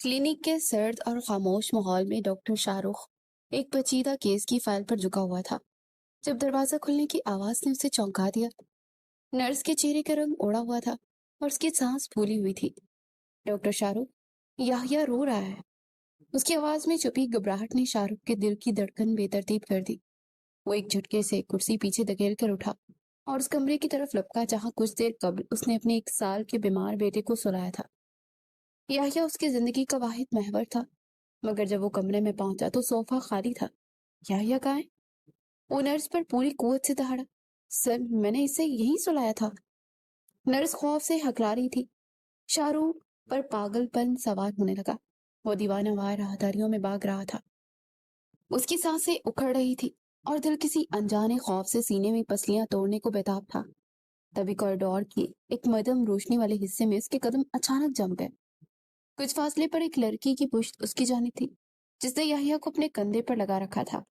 Clinic के सर्द और खामोश माहौल में डॉक्टर शाहरुख एक पेचीदा केस की फाइल पर झुका हुआ था। जब दरवाजा खुलने की आवाज ने उसे चौंका दिया। नर्स के चेहरे का रंग उड़ा हुआ था और उसकी सांस फूली हुई थी। डॉक्टर शाहरुख, याहिया रो रहा है। उसकी आवाज में छुपी घबराहट ने शाहरुख के दिल की धड़कन बेतरतीब कर दी। वो एक झटके से कुर्सी पीछे धकेल कर उठा और उस कमरे की तरफ लपका जहां कुछ देर कबल उसने अपने 1 साल के बीमार बेटे को सुलाया था। याहिया उसकी जिंदगी का वाहिद महवर था, मगर जब वो कमरे में पहुंचा तो सोफा खाली था। याहिया कहाँ है? वो नर्स पर पूरी कुवत से दहाड़ा। सर, मैंने इसे यहीं सुलाया था। नर्स खौफ से हकला रही थी। शाहरुख पर पागलपन सवार होने लगा। वो दीवाना वार राहदारियों में भाग रहा था। उसकी सांसें उखड़ रही थी और दिल किसी अनजाने खौफ से सीने में पसलियां तोड़ने को बेताब था। तभी कॉरिडोर की एक मध्यम रोशनी वाले हिस्से में उसके कदम अचानक जम गए। कुछ फासले पर एक लड़की की पुश्त उसकी जानिब थी, जिसने याहिया को अपने कंधे पर लगा रखा था।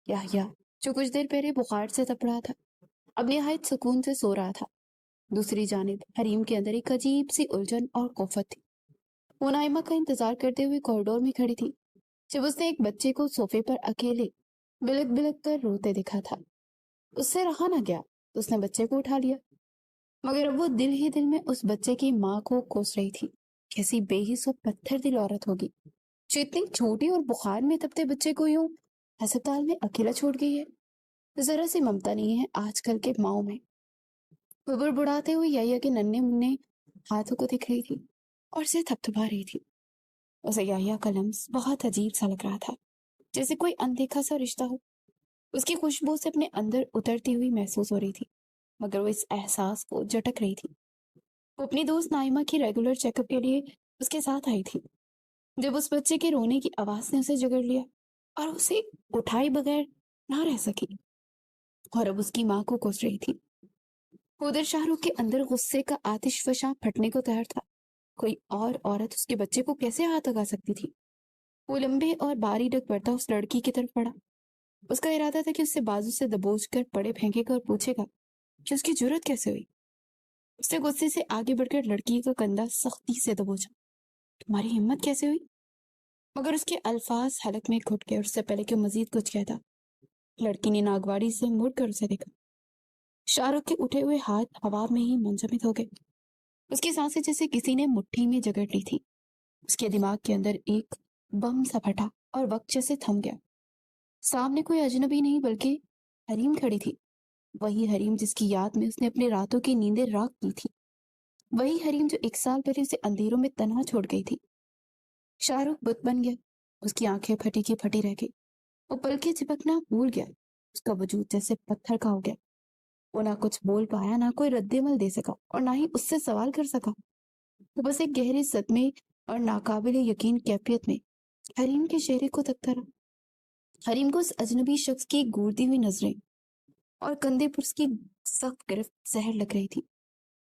याहिया, जो कुछ देर पहले बुखार से तप रहा था, अब निहायत सुकून से सो रहा था। दूसरी जानिब हरीम के अंदर एक अजीब सी उलझन और कोफत थी। वो नाइमा का इंतजार करते हुए कॉरिडोर में खड़ी थी जब उसने एक बच्चे को सोफे पर अकेले बिलक बिलक कर रोते देखा था। उससे रहा ना गया तो उसने बच्चे को उठा लिया, मगर अब वो दिल ही दिल में उस बच्चे की माँ को कोस रही थी। कैसी बेहिस और पत्थर दिल औरत होगी जो इतनी छोटी और बुखार में तपते बच्चे को यूं अस्पताल में अकेला छोड़ गई है। जरा सी ममता नहीं है आजकल के माओ में। वो बुड़बुड़ाते हुए याहिया के नन्हे मुन्ने हाथों को दिख रही थी और उसे थपथपा रही थी। उसे याहिया का लम्स बहुत अजीब सा लग रहा था, जैसे कोई अनदेखा सा रिश्ता हो उसकी खुशबू से अपने अंदर उतरती हुई महसूस हो रही थी। मगर वो इस एहसास को झटक रही थी। वो अपनी दोस्त नाइमा की रेगुलर चेकअप के लिए उसके साथ आई थी जब उस बच्चे के रोने की आवाज ने उसे जकड़ लिया और उसे उठाए बगैर ना रह सकी, और अब उसकी माँ को कोस रही थी। उधर शाहरुख के अंदर गुस्से का आतिशफशा फटने को तैयार था। कोई और औरत उसके बच्चे को कैसे हाथ लगा सकती थी? वो लंबे और बारी डग बढ़ता उस लड़की की तरफ बढ़ा। उसका इरादा था कि उससे बाजू से दबोच कर पड़े फेंकेगा और पूछेगा कि उसकी जरूरत कैसे हुई। उसने गुस्से से आगे बढ़कर लड़की का कंधा सख्ती से दबोचा। तुम्हारी हिम्मत कैसे हुई? मगर उसके अल्फाज हलक में घुट गए। उससे पहले कि मजीद कुछ कहता, लड़की ने नागवाड़ी से मुड़कर उसे देखा। शाहरुख के उठे हुए हाथ हवा में ही मुंजमद हो गए। उसकी सांसें जैसे किसी ने मुट्ठी में जकड़ ली थी। उसके दिमाग के अंदर एक बम सा फटा और वक्त जैसे थम गया। सामने कोई अजनबी नहीं बल्कि हरीम खड़ी थी। वही हरीम जिसकी याद में उसने अपने रातों की नींदें राख की थी। वही हरीम जो 1 साल पहले उसे अंधेरों में तन्हा छोड़ गई थी। शाहरुख बुत बन गया। उसकी आंखें फटी की फटी रह गई। वो पलके झपकना भूल गया। उसका वजूद जैसे पत्थर का हो गया। वो ना कुछ बोल पाया, ना कोई रद्देमल दे सका और ना ही उससे सवाल कर सका। वो बस एक गहरे सदमे और नाकाबिले यकीन कैफियत में हरीम के चेहरे को तकता रहा। हरीम को उस अजनबी शख्स की घूरती हुई नजरें और कंधे पर उसकी सख्त गिरफ्त जहर लग रही थी।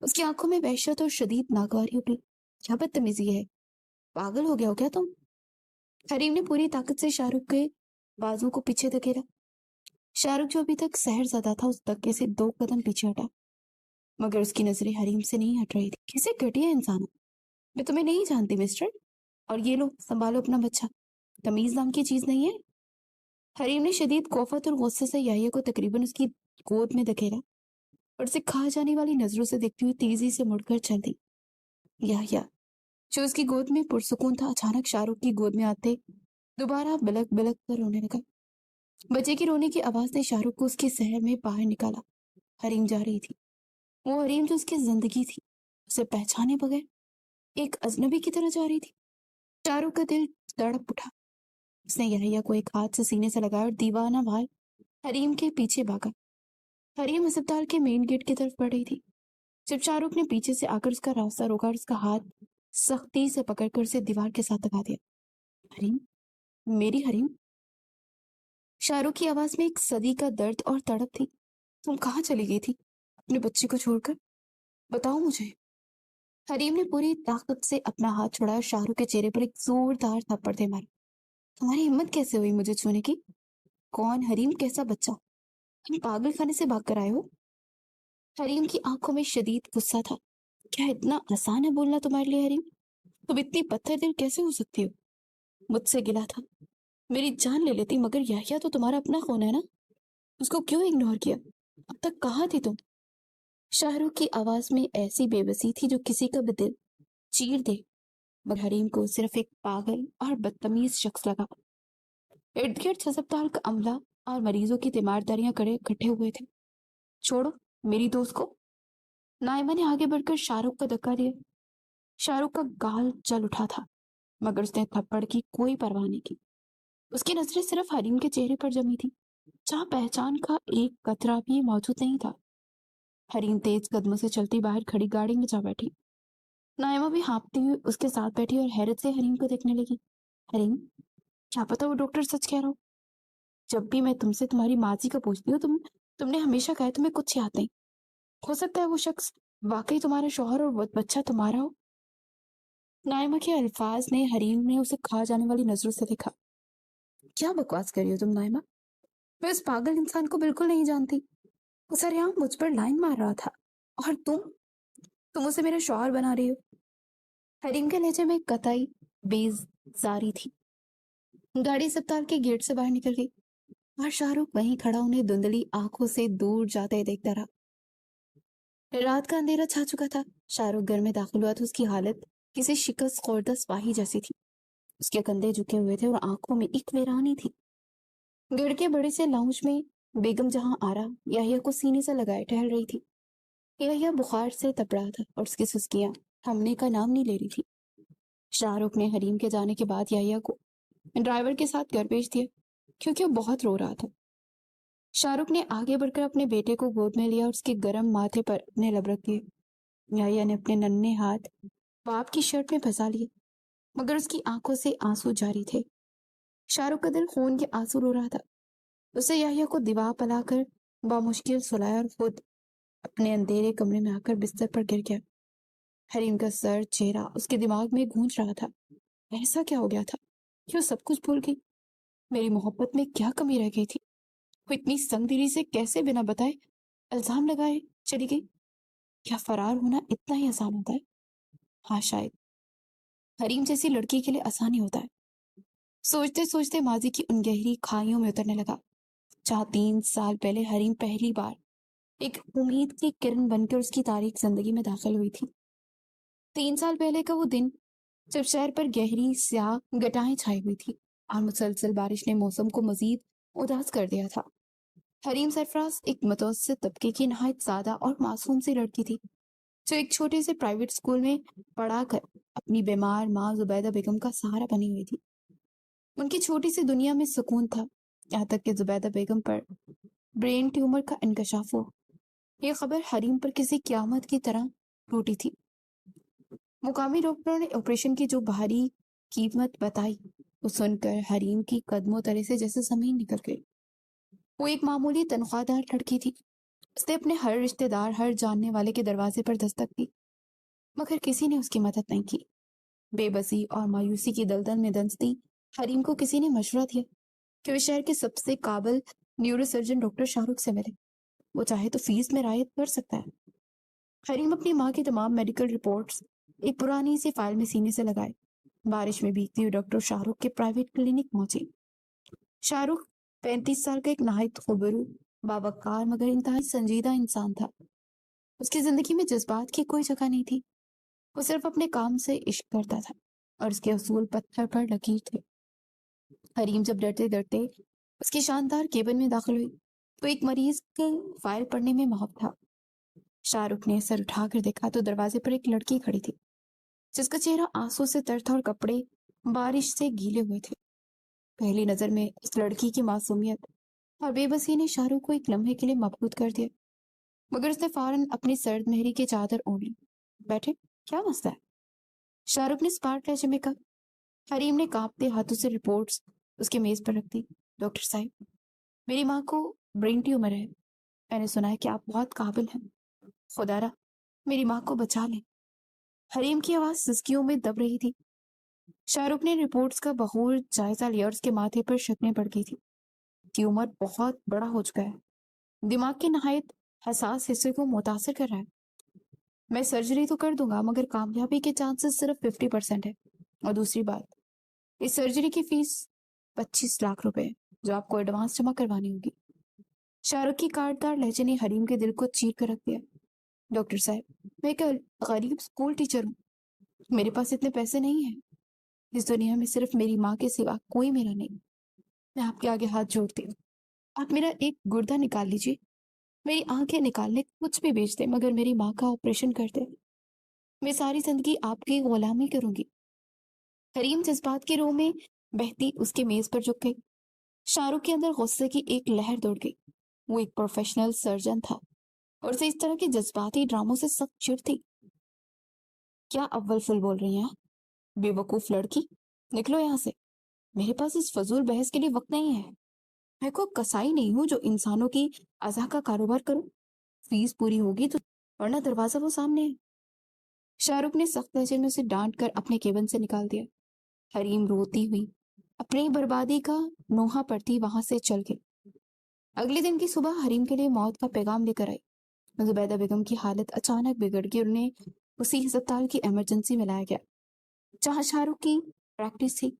उसकी आंखों में वहशत और शदीद नागवारी उभरी। क्या बदतमीजी है? पागल हो गया हो क्या तुम? हरीम ने पूरी ताकत से शाहरुख के बाजू को पीछे धकेला। शाहरुख जो अभी तक सहरज़दा था, उस धक्के से 2 कदम पीछे हटा, मगर उसकी नजरें हरीम से नहीं हट रही थी। कैसे घटिया इंसान हो! मैं तुम्हें नहीं जानती मिस्टर। और ये लो, संभालो अपना बच्चा। तमीज नाम की चीज नहीं है। हरीम ने शदीद खौफत और गुस्से से याहिया को तकरीबन उसकी गोद में धकेला और उसे खा जाने वाली नजरों से देखती हुई तेजी से मुड़कर चल दी। याहिया, जो उसकी गोद में पुरसुकून था, अचानक शाहरुख की गोद में आते दोबारा बिलक बिलक कर रोने लगा। बच्चे की रोने की आवाज ने शाहरुख को उसके शहर में बाहर निकाला। हरीम जा रही थी। वो हरीम जो उसकी जिंदगी थी, उसे पहचाने बगैर एक अजनबी की तरह जा रही थी। शाहरुख का दिल तड़प उठा। उसने याहिया को एक हाथ से सीने से लगाया और दीवाना भाई हरीम के पीछे भागा। हरीम अस्पताल के मेन गेट की तरफ बढ़ रही थी जब शाहरुख ने पीछे से आकर उसका रास्ता रोका और उसका हाथ सख्ती से पकड़कर उसे दीवार के साथ दबा दिया। हरीम, मेरी हरीम। शाहरुख की आवाज में एक सदी का दर्द और तड़प थी। तुम कहाँ चली गई थी अपने बच्चे को छोड़कर? बताओ मुझे। हरीम ने पूरी ताकत से अपना हाथ छुड़ाया और शाहरुख के चेहरे पर एक जोरदार थप्पड़ दे मारा। तुम्हारी हिम्मत कैसे हुई मुझे छूने की? कौन हरीम? कैसा बच्चा? तुम पागल खाने से भाग कर आए हो? हरीम की आंखों में शदीद गुस्सा था। क्या इतना आसान है बोलना तुम्हारे लिए हरीम? तुम इतनी पत्थर दिल कैसे हो सकती हो? मुझसे गिला था, मेरी जान ले लेती, मगर याहिया तो तुम्हारा अपना खून है ना, उसको क्यों इग्नोर किया? अब तक कहाँ थी तुम? शाहरुख की आवाज में ऐसी बेबसी थी जो किसी का भी दिल चीर दे, मगर हरीम को सिर्फ एक पागल और बदतमीज शख्स लगा। इर्द गिर्द अस्पताल का अमला और मरीजों की तीमारदारियां कड़े इकट्ठे हुए थे। छोड़ो मेरी दोस्त को। नाइमा ने आगे बढ़कर शाहरुख को धक्का दिया। शाहरुख का गाल जल उठा था, मगर उसने थप्पड़ की कोई परवाह नहीं की। उसकी नजरें सिर्फ हरीम के चेहरे पर जमी थी, जहां पहचान का एक कतरा भी मौजूद नहीं था। हरीम तेज कदमों से चलती बाहर खड़ी गाड़ी में जा बैठी। नाइमा भी हाँफती हुई उसके साथ बैठी और हैरत से हरीम को देखने लगी। हरीम, क्या पता वो डॉक्टर सच कह रहा हो। जब भी मैं तुमसे तुम्हारी माजी का पूछती हूँ, तुमने हमेशा कहा तुम्हें कुछ याद नहीं। हो सकता है वो शख्स वाकई तुम्हारा शौहर और वो बच्चा तुम्हारा हो। नाइमा के अल्फाज ने हरीम ने उसे खा जाने वाली नजरों से देखा। क्या बकवास कर रही हो तुम नाइमा? मैं उस पागल इंसान को बिल्कुल नहीं जानती। वो सरेआम मुझ पर लाइन मार रहा था, और तुम उसे मेरा शौहर बना रही हो। हरीम के लहजे में कतई बेजारी थी। गाड़ी अस्पताल के गेट से बाहर निकल गई, और शाहरुख वहीं खड़ा उन्हें धुंधली आंखों से दूर जाते देखता रहा। रात का अंधेरा छा चुका था। शाहरुख घर में दाखिल हुआ तो उसकी हालत किसी शिकस्त खोरदा सिपाही जैसी थी। उसके कंधे झुके हुए थे और आंखों में एक वीरानी थी। गिड़ के बड़े से लाउंज में बेगम जहां आरा याहिया को सीने से लगाए टहल रही थी। याहिया बुखार से तप रहा था और उसकी सुस्कियां थमने का नाम नहीं ले रही थी। शाहरुख ने हरीम के जाने के बाद याहिया को ड्राइवर के साथ घर भेज दिया, क्योंकि वो बहुत रो रहा था। शाहरुख ने आगे बढ़कर अपने बेटे को गोद में लिया और उसके गर्म माथे पर अपने लब रख दिए। याहिया ने अपने नन्हे हाथ बाप की शर्ट में फंसा लिए, मगर उसकी आंखों से आंसू जारी थे। शाहरुख का दिल खून के आंसू रो रहा था। उसे याहिया को दीवार पलाकर बामुश्किल सुलाया और खुद अपने अंधेरे कमरे में आकर बिस्तर पर गिर गया। हरीम का सर चेहरा उसके दिमाग में गूंज रहा था। ऐसा क्या हो गया था? क्यों सब कुछ भूल गई? मेरी मोहब्बत में क्या कमी रह गई थी? वो इतनी संगदिली से कैसे बिना बताए इल्जाम लगाए चली गई? क्या फरार होना इतना ही आसान होता है? हाँ शायद। हरीम जैसी लड़की के लिए आसानी होता है। सोचते सोचते माजी की उन गहरी खाइयों में उतरने लगा, जहाँ 3 साल पहले हरीम पहली बार एक उम्मीद की किरण बनकर उसकी तारीख जिंदगी में दाखिल हुई थी। 3 साल पहले का वो दिन, जब शहर पर गहरी स्याह घटाएं छाई हुई थी और मुसलसल बारिश ने मौसम को मजीद उदास कर दिया था। हरीम सरफराज एक मुतवस्सित तबके की नहायत सादा और मासूम सी लड़की थी, जो एक छोटे से प्राइवेट स्कूल में पढ़ाकर अपनी बीमार माँ जुबैदा बेगम का सहारा बनी हुई थी। उनकी छोटी सी दुनिया में सुकून था, यहाँ तक कि जुबैदा बेगम पर ब्रेन ट्यूमर का इंकशाफ हो। यह खबर हरीम पर किसी क्यामत की तरह टूटी थी। मुकामी डॉक्टरों ने ऑपरेशन की जो भारी कीमत बताई, वो सुनकर हरीम की कदमों तले से जैसे जमीन निकल गई। वो एक मामूली तनख्वाहदार लड़की थी। उसने अपने हर रिश्तेदार, हर जानने वाले के दरवाजे पर दस्तक दी, मगर किसी ने उसकी मदद नहीं की। बेबसी और मायूसी की दलदल में दंसती हरीम को किसी ने मशवरा दिया कि वे शहर के सबसे काबिल न्यूरोसर्जन डॉक्टर शाहरुख से मिले। वो चाहे तो फीस में रायत कर सकता है। हरीम अपनी माँ की तमाम मेडिकल रिपोर्ट्स एक पुरानी सी फाइल में सीने से लगाए, बारिश में भीगती हुई डॉक्टर शाहरुख के प्राइवेट क्लिनिक पहुंची। शाहरुख 35 साल का एक नहायत खुबरू, बावकार मगर इंतहाई संजीदा इंसान था। उसकी जिंदगी में जज्बात की कोई जगह नहीं थी। वो सिर्फ अपने काम से इश्क करता था, और उसके असूल पत्थर पर लकीर थे। हरीम जब डरते डरते उसकी शानदार केबिन में दाखिल हुई, तो एक मरीज के फाइल पढ़ने में महक था। शाहरुख ने सर उठाकर देखा तो दरवाजे पर एक लड़की खड़ी थी, जिसका चेहरा आंसू से तर था और कपड़े बारिश से गीले हुए थे। पहली नजर में उस लड़की की मासूमियत और बेबसी ने शाहरुख को एक लम्हे के लिए मबहूत कर दिया, मगर उसने फौरन अपनी सर्द मेहरी की चादर ओढ़ ली। बैठे, क्या मसला है? शाहरुख ने स्पार्ट लहजे में कहा। हरीम ने कांपते हाथों से रिपोर्ट्स उसके मेज पर रख दी। डॉक्टर साहब, मेरी माँ को ब्रेन ट्यूमर है। मैंने सुना है कि आप बहुत काबिल हैं। खुदारा, मेरी माँ को बचा लें। हरीम की आवाज सिसकियों में दब रही थी। शाहरुख ने रिपोर्ट्स का बखूर जायजा लिया और उसके माथे पर शक्लें पड़ गई थी। ट्यूमर बहुत बड़ा हो चुका है, दिमाग के नहायत हसास हिस्से को मुतासर कर रहा है। میں سرجری تو کر دوں گا مگر کامیابی کے چانسز صرف 50% ہے. اور دوسری بات، اس سرجری کی فیس 25 لاکھ روپے ہے جو آپ کو ایڈوانس جمع کروانی ہوگی. شاہ رخ کی کاٹدار لہجے نے حریم کے دل کو چیر کر رکھ دیا. ڈاکٹر صاحب، میں ایک غریب اسکول ٹیچر ہوں. میرے پاس اتنے پیسے نہیں ہیں. اس دنیا میں صرف میری ماں کے سوا کوئی میرا نہیں. میں آپ کے آگے ہاتھ جوڑتی ہوں. آپ میرا ایک گردہ نکال لیجیے، میری آنکھیں نکالنے کچھ بھی بیچ دیں مگر میری ماں کا آپریشن کر دیں. میں ساری زندگی آپ کی غلامی کروں گی. حریم جذبات کے روح میں بہتی اس کے میز پر جھک گئی. شاہ رخ کے اندر غصے کی ایک لہر دوڑ گئی. وہ ایک پروفیشنل سرجن تھا اور اسے اس طرح کے جذباتی ڈراموں سے سخت چڑ تھی. کیا اول فل بول رہی ہیں؟ بے وقوف لڑکی، نکلو یہاں سے. میرے پاس اس فضول بحث کے لیے وقت نہیں ہے. میں کوئی کسائی نہیں ہوں جو انسانوں کی اعضاء کا کاروبار کروں. فیس پوری ہوگی تو، ورنہ دروازہ وہ سامنے ہے. شاہ رخ نے سخت لہجے میں اسے ڈانٹ کر اپنے کیبن سے نکال دیا. حریم روتی ہوئی اپنی بربادی کا نوحہ پڑتی وہاں سے چل گئی. اگلے دن کی صبح حریم کے لیے موت کا پیغام لے کر آئی. زبیدہ بیگم کی حالت اچانک بگڑ گئی اور انہیں اسی ہسپتال کی ایمرجنسی میں لایا گیا جہاں شاہ رخ کی پریکٹس تھی.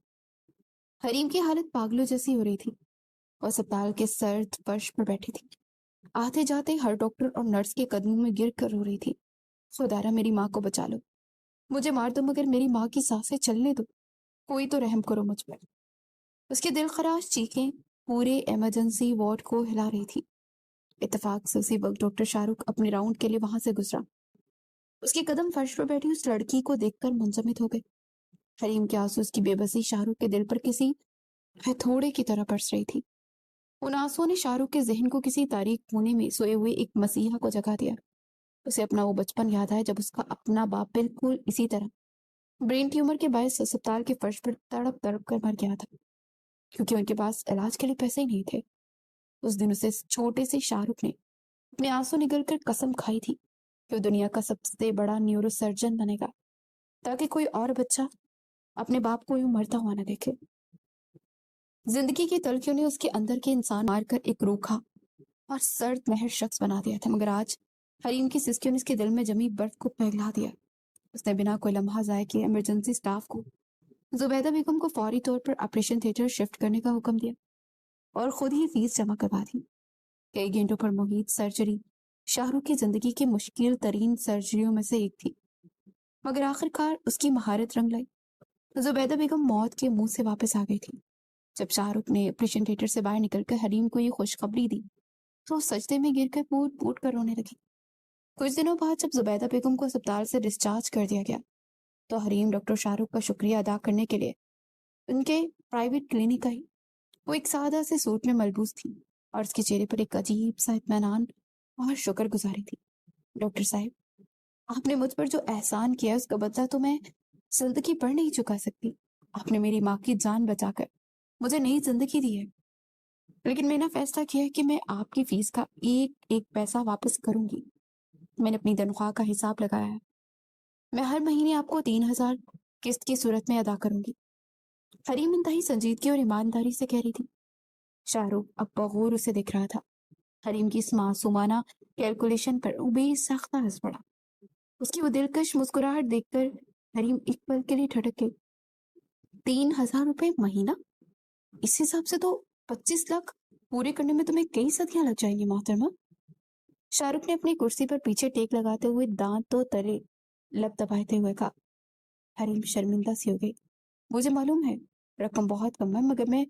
حریم کی حالت پاگلوں جیسی ہو رہی تھی. وہ اسپتال کے سرد فرش پر بیٹھی تھی. آتے جاتے ہر ڈاکٹر اور نرس کے قدموں میں گر کر رو رہی تھی. خدارا میری ماں کو بچا لو، مجھے مار دو مگر میری ماں کی سانسیں چلنے دو، کوئی تو رحم کرو مجھ پر. اس کی دل خراش چیخیں پورے ایمرجنسی وارڈ کو ہلا رہی تھی. اتفاق سے اسی وقت ڈاکٹر شاہ رخ اپنے راؤنڈ کے لیے وہاں سے گزرا. اس کے قدم فرش پر بیٹھی اس لڑکی کو دیکھ کر منجمد ہو گئے. حریم کے آنسو، اس کی بے بسی شاہ رخ کے دل پر کسی ہتھوڑے کی طرح برس رہی تھی. ان آنسوؤں نے شاہ رخ کے ذہن کو کسی تاریک کونے میں سوئے ہوئے ایک مسیحا کو جگا دیا. اسے اپنا وہ بچپن یاد آیا جب اس کا اپنا باپ بالکل اسی طرح برین ٹیومر کے باعث اسپتال کے فرش پر تڑپ تڑپ کر مر گیا تھا کیونکہ ان کے پاس علاج کے لیے پیسے ہی نہیں تھے. اس دن اسے چھوٹے سے شاہ رخ نے اپنے آنسو نگل کر قسم کھائی تھی کہ وہ دنیا کا سب سے بڑا نیورو سرجن بنے گا تاکہ کوئی اور بچہ اپنے باپ کو یوں مرتا ہوا نہ دیکھے. زندگی کی تلخیوں نے اس کے اندر کے انسان مار کر ایک روکھا اور سرد مہر شخص بنا دیا تھا مگر آج حریم کی سسکیوں نے اس کے دل میں جمی برف کو پگھلا دیا. اس نے بنا کوئی لمحہ ضائع کیے ایمرجنسی سٹاف کو زبیدہ بیگم کو فوری طور پر آپریشن تھیٹر شفٹ کرنے کا حکم دیا اور خود ہی فیس جمع کروا دی. کئی گھنٹوں پر محیط سرجری شاہ رخ کی زندگی کی مشکل ترین سرجریوں میں سے ایک تھی مگر آخر کار اس کی مہارت رنگ لائی. زبیدہ بیگم موت کے منہ سے واپس آ گئی تھی. جب شاہ رخ نے آپریشن تھیٹر سے باہر نکل کر حریم کو یہ خوشخبری دی تو وہ سجدے میں گر کر پوٹ پوٹ کر رونے لگی. کچھ دنوں بعد جب زبیدہ بیگم کو اسپتال سے ڈسچارج کر دیا گیا تو حریم ڈاکٹر شاہ رخ کا شکریہ ادا کرنے کے لیے ان کے پرائیویٹ کلینک آئی. وہ ایک سادہ سے سوٹ میں ملبوس تھی اور اس کے چہرے پر ایک عجیب سا اطمینان اور شکر گزاری تھی. ڈاکٹر صاحب، آپ نے مجھ پر جو احسان کیا اس کا بدلہ تو میں زندگی پر نہیں چکا سکتی. آپ نے میری ماں کی جان بچا کر مجھے نئی زندگی دی ہے لیکن میں نے فیصلہ کیا ہے کہ میں آپ کی فیس کا ایک ایک پیسہ واپس کروں گی. میں نے اپنی تنخواہ کا حساب لگایا ہے. میں ہر مہینے آپ کو 3,000 قسط کی صورت میں ادا کروں گی. حریم انتہائی سنجیدگی اور ایمانداری سے کہہ رہی تھی. شاہ رخ اب بغور اسے دیکھ رہا تھا. حریم کی اس معصومانہ کیلکولیشن پر وہ بے ساختہ ہنس پڑا. اس کی وہ دلکش مسکراہٹ دیکھ کر حریم ایک پل کے لیے ٹھٹک گئی. 3,000 روپے مہینہ؟ اس حساب سے تو 25 لاکھ پورے کرنے میں تمہیں کئی صدیاں لگ جائیں گی محترمہ. شاہ رخ نے اپنی کرسی پر پیچھے ٹیک لگاتے ہوئے دانتوں تلے لب دباتے ہوئے کہا. حریم شرمندہ سی ہو گئی. مجھے معلوم ہے رقم بہت کم ہے مگر میں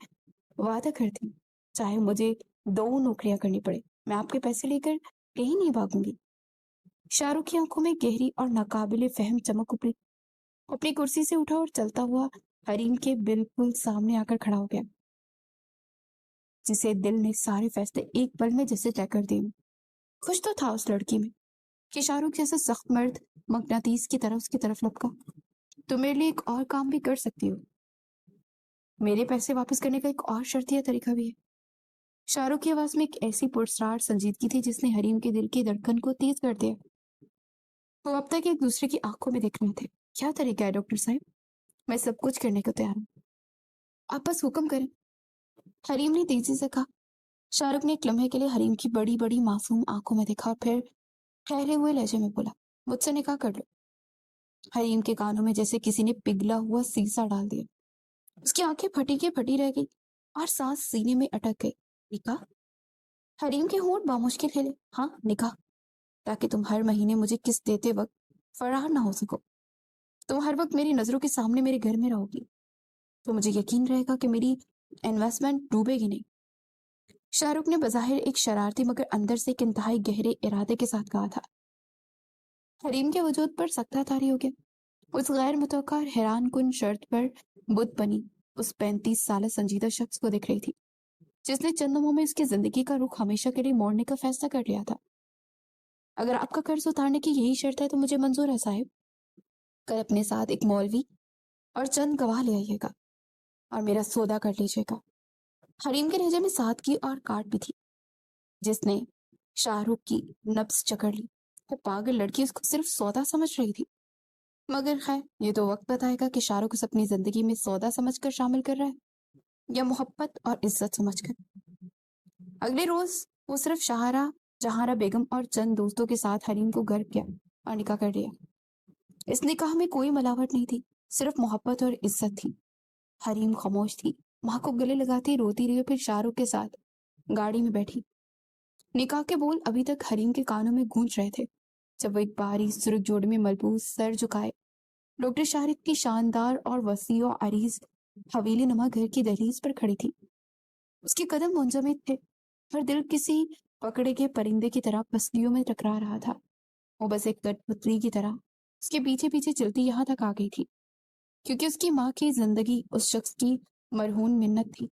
وعدہ کرتی ہوں چاہے مجھے 2 نوکریاں کرنی پڑے میں آپ کے پیسے لے کر کہیں نہیں بھاگوں گی. شاہ رخ کی آنکھوں میں گہری اور ناقابل فہم چمک ابھری. اپنی کرسی سے اٹھا اور چلتا ہوا حریم کے بالکل سامنے آ کر کھڑا ہو گیا جسے دل نے سارے فیصلے ایک پل میں جیسے طے کر دیے. خوش تو تھا اس لڑکی میں کہ شاہ رخ جیسا سخت مرد مقناطیس کی طرح اس کی طرف لپکا. تو میرے لیے ایک اور کام بھی کر سکتی ہو. میرے پیسے واپس کرنے کا ایک اور شرطیہ طریقہ بھی ہے. شاہ رخ کی آواز میں ایک ایسی پرسرار سنجیدگی تھی جس نے حریم کے دل کی دھڑکن کو تیز کر دیا. وہ اب تک ایک دوسرے کی آنکھوں میں دیکھ رہے تھے. کیا طریقہ ہے ڈاکٹر صاحب؟ میں سب کچھ کرنے کو تیار ہوں، آپ بس حکم کریں. حریم نے تیزی سے کہا. شاہ رخ نے ایک لمحے کے لیے حریم کی بڑی بڑی معصوم آنکھوں میں دیکھا اور پھر ٹھہرے ہوئے لہجے میں بولا. मुझसे निकाह कर लो। हरीम के कानों में जैसे किसी ने पिघला हुआ सीसा डाल दिया। उसकी आंखें फटी के फटी रह गई और सांस सीने में अटक गई। निकाह? हरीम के होंठ बामुश्किल हिले। हाँ, निकाह। ताकि तुम हर महीने मुझे किस्त देते वक्त फरार ना हो सको। तुम हर वक्त मेरी नजरों के सामने मेरे घर में रहोगी, तो मुझे यकीन रहेगा कि मेरी इन्वेस्टमेंट डूबेगी नहीं। शाहरुख ने बज़ाहिर एक शरारती मगर अंदर से एक इंतहाई गहरे इरादे के साथ कहा था। हरीम के वजूद पर सख्ता तारी हो गया। उस गैर मुतवक्का और हैरान कुन शर्त पर बुत बनी उस 35 साल संजीदा शख्स को दिख रही थी, जिसने चंद लम्हों में उसकी जिंदगी का रुख हमेशा के लिए मोड़ने का फैसला कर लिया था। अगर आपका कर्ज उतारने की यही शर्त है तो मुझे मंजूर है साहिब। कल अपने साथ एक मौलवी और चंद गवाह ले आइएगा और मेरा सौदा कर लीजिएगा। हरीम के लहजे में सादगी और काट भी थी, जिसने शाहरुख की नब्ज चकड़ ली। वो पागल लड़की उसको सिर्फ सौदा समझ रही थी, मगर खैर ये तो वक्त बताएगा कि शाहरुख उसे अपनी जिंदगी में सौदा समझकर शामिल कर रहा है या मोहब्बत और इज्जत समझकर। अगले रोज वो सिर्फ शाहरा जहारा बेगम और चंद दोस्तों के साथ हरीम को घर गया और निकाह कर लिया। इस निकाह में कोई मिलावट नहीं थी, सिर्फ मोहब्बत और इज्जत थी। हरीम खामोश थी, माँ को गले लगाती रोती रही, फिर शाहरुख के साथ गाड़ी में बैठी। निकाह के बोल अभी तक हरीम के कानों में गूंज रहे थे जब वो एक बाहरी सुर्ख जोड़ में मलबूस सर झुकाए डॉक्टर शाहरुख की शानदार और वसी और अरीज हवेली नुमा घर की दहलीज पर खड़ी थी। उसके कदम मुंजमद थे और दिल किसी पकड़े के परिंदे की तरह पसलियों में टकरा रहा था। वो बस एक कठपुतली की तरह उसके पीछे पीछे चलती यहाँ तक आ गई थी, क्योंकि उसकी माँ की जिंदगी उस शख्स की मरहून मिन्नत थी।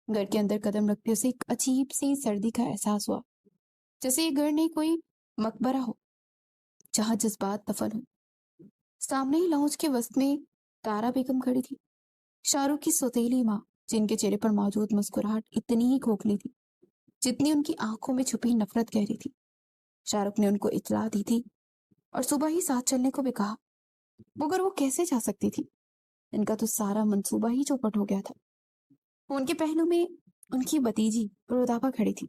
घर के अंदर कदम रखते उसे एक अजीब सी सर्दी का एहसास हुआ, जैसे ये घर नहीं कोई मकबरा हो जहाँ जज्बात दफन हो। सामने ही लाउंज के वस्त में तारा बेगम खड़ी थी, शाहरुख की सौतेली माँ, जिनके चेहरे पर मौजूद मुस्कुराहट इतनी ही खोखली थी जितनी उनकी आंखों में छुपी नफरत गहरी थी। शाहरुख ने उनको इतला दी थी और सुबह ही साथ चलने को भी कहा, मगर वो कैसे जा सकती थी? इनका तो सारा मंसूबा ही चौपट हो गया था। उनके पहलू में उनकी भतीजी रोदाबा खड़ी थी,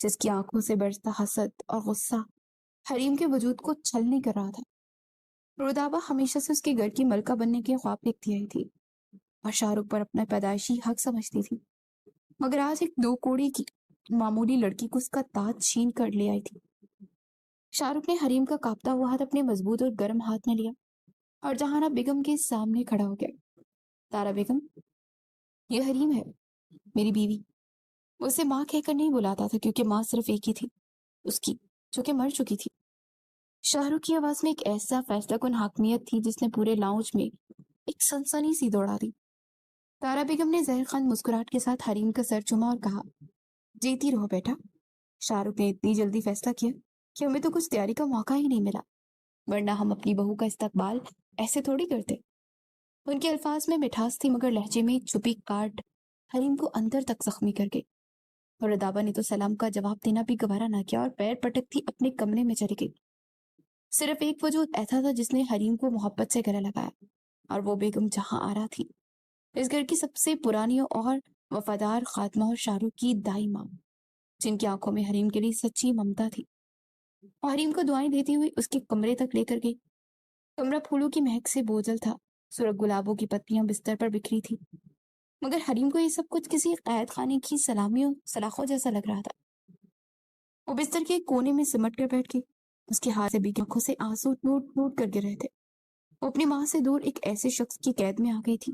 जिसकी आंखों से बरसता हसद और गुस्सा हरीम के वजूद को छलनी कर रहा था। रोदाबा हमेशा से उसके घर की मलका बनने के ख्वाब देखती आई थी और शाहरुख पर अपना पैदाइशी हक समझती थी, मगर आज एक दो कोड़ी की मामूली लड़की को उसका ताज छीन कर ले आई थी। शाहरुख ने हरीम का कांपता हुआ हाथ अपने मजबूत और गर्म हाथ में लिया और जहाना बेगम के सामने खड़ा हो गया। तारा बेगम, ये हरीम है, मेरी बीवी। वो उसे माँ कहकर नहीं बुलाता था, क्योंकि माँ सिर्फ एक ही थी उसकी, जो कि मर चुकी थी। शाहरुख की आवाज में एक ऐसा फैसला कुन हाकमियत थी जिसने पूरे लाउंज में एक सनसनी सी दौड़ा दी। तारा बेगम ने जहर खान मुस्कुराहट के साथ हरीम का सर चूमा और कहा, जीती रहो बेटा। शाहरुख ने इतनी जल्दी फैसला किया कि हमें तो कुछ तैयारी का मौका ही नहीं मिला, वरना हम अपनी बहू का इस्तकबाल ऐसे थोड़ी करते। उनके अल्फाज में मिठास थी, मगर लहजे में छुपी काट हरीम को अंदर तक जख्मी कर गई। और रदाबा ने तो सलाम का जवाब देना भी गवारा ना किया और पैर पटकती अपने कमरे में चली गई। सिर्फ एक वजूद ऐसा था जिसने हरीम को मोहब्बत से गले लगाया, और वो बेगम जहां आ रहा थी, इस घर की सबसे पुरानी और वफादार खात्मा और शाहरुख की दाई माँ, जिनकी आंखों में हरीम के लिए सच्ची ममता थी। और हरीम को दुआएं देती हुई उसके कमरे तक लेकर गई। कमरा फूलों की महक से बोझल था, सुरख गुलाबों की पत्तियां बिस्तर पर बिखरी थी, मगर हरीम को ये सब कुछ किसी कैद खाने की सलामियों सलाखों जैसा लग रहा था। वो बिस्तर के एक कोने में सिमट कर बैठ गई। उसके हाथ से भीगी आंखों से आंसू टूट टूट कर गिर रहे थे। वो अपनी माँ से दूर एक ऐसे शख्स की कैद में आ गई थी,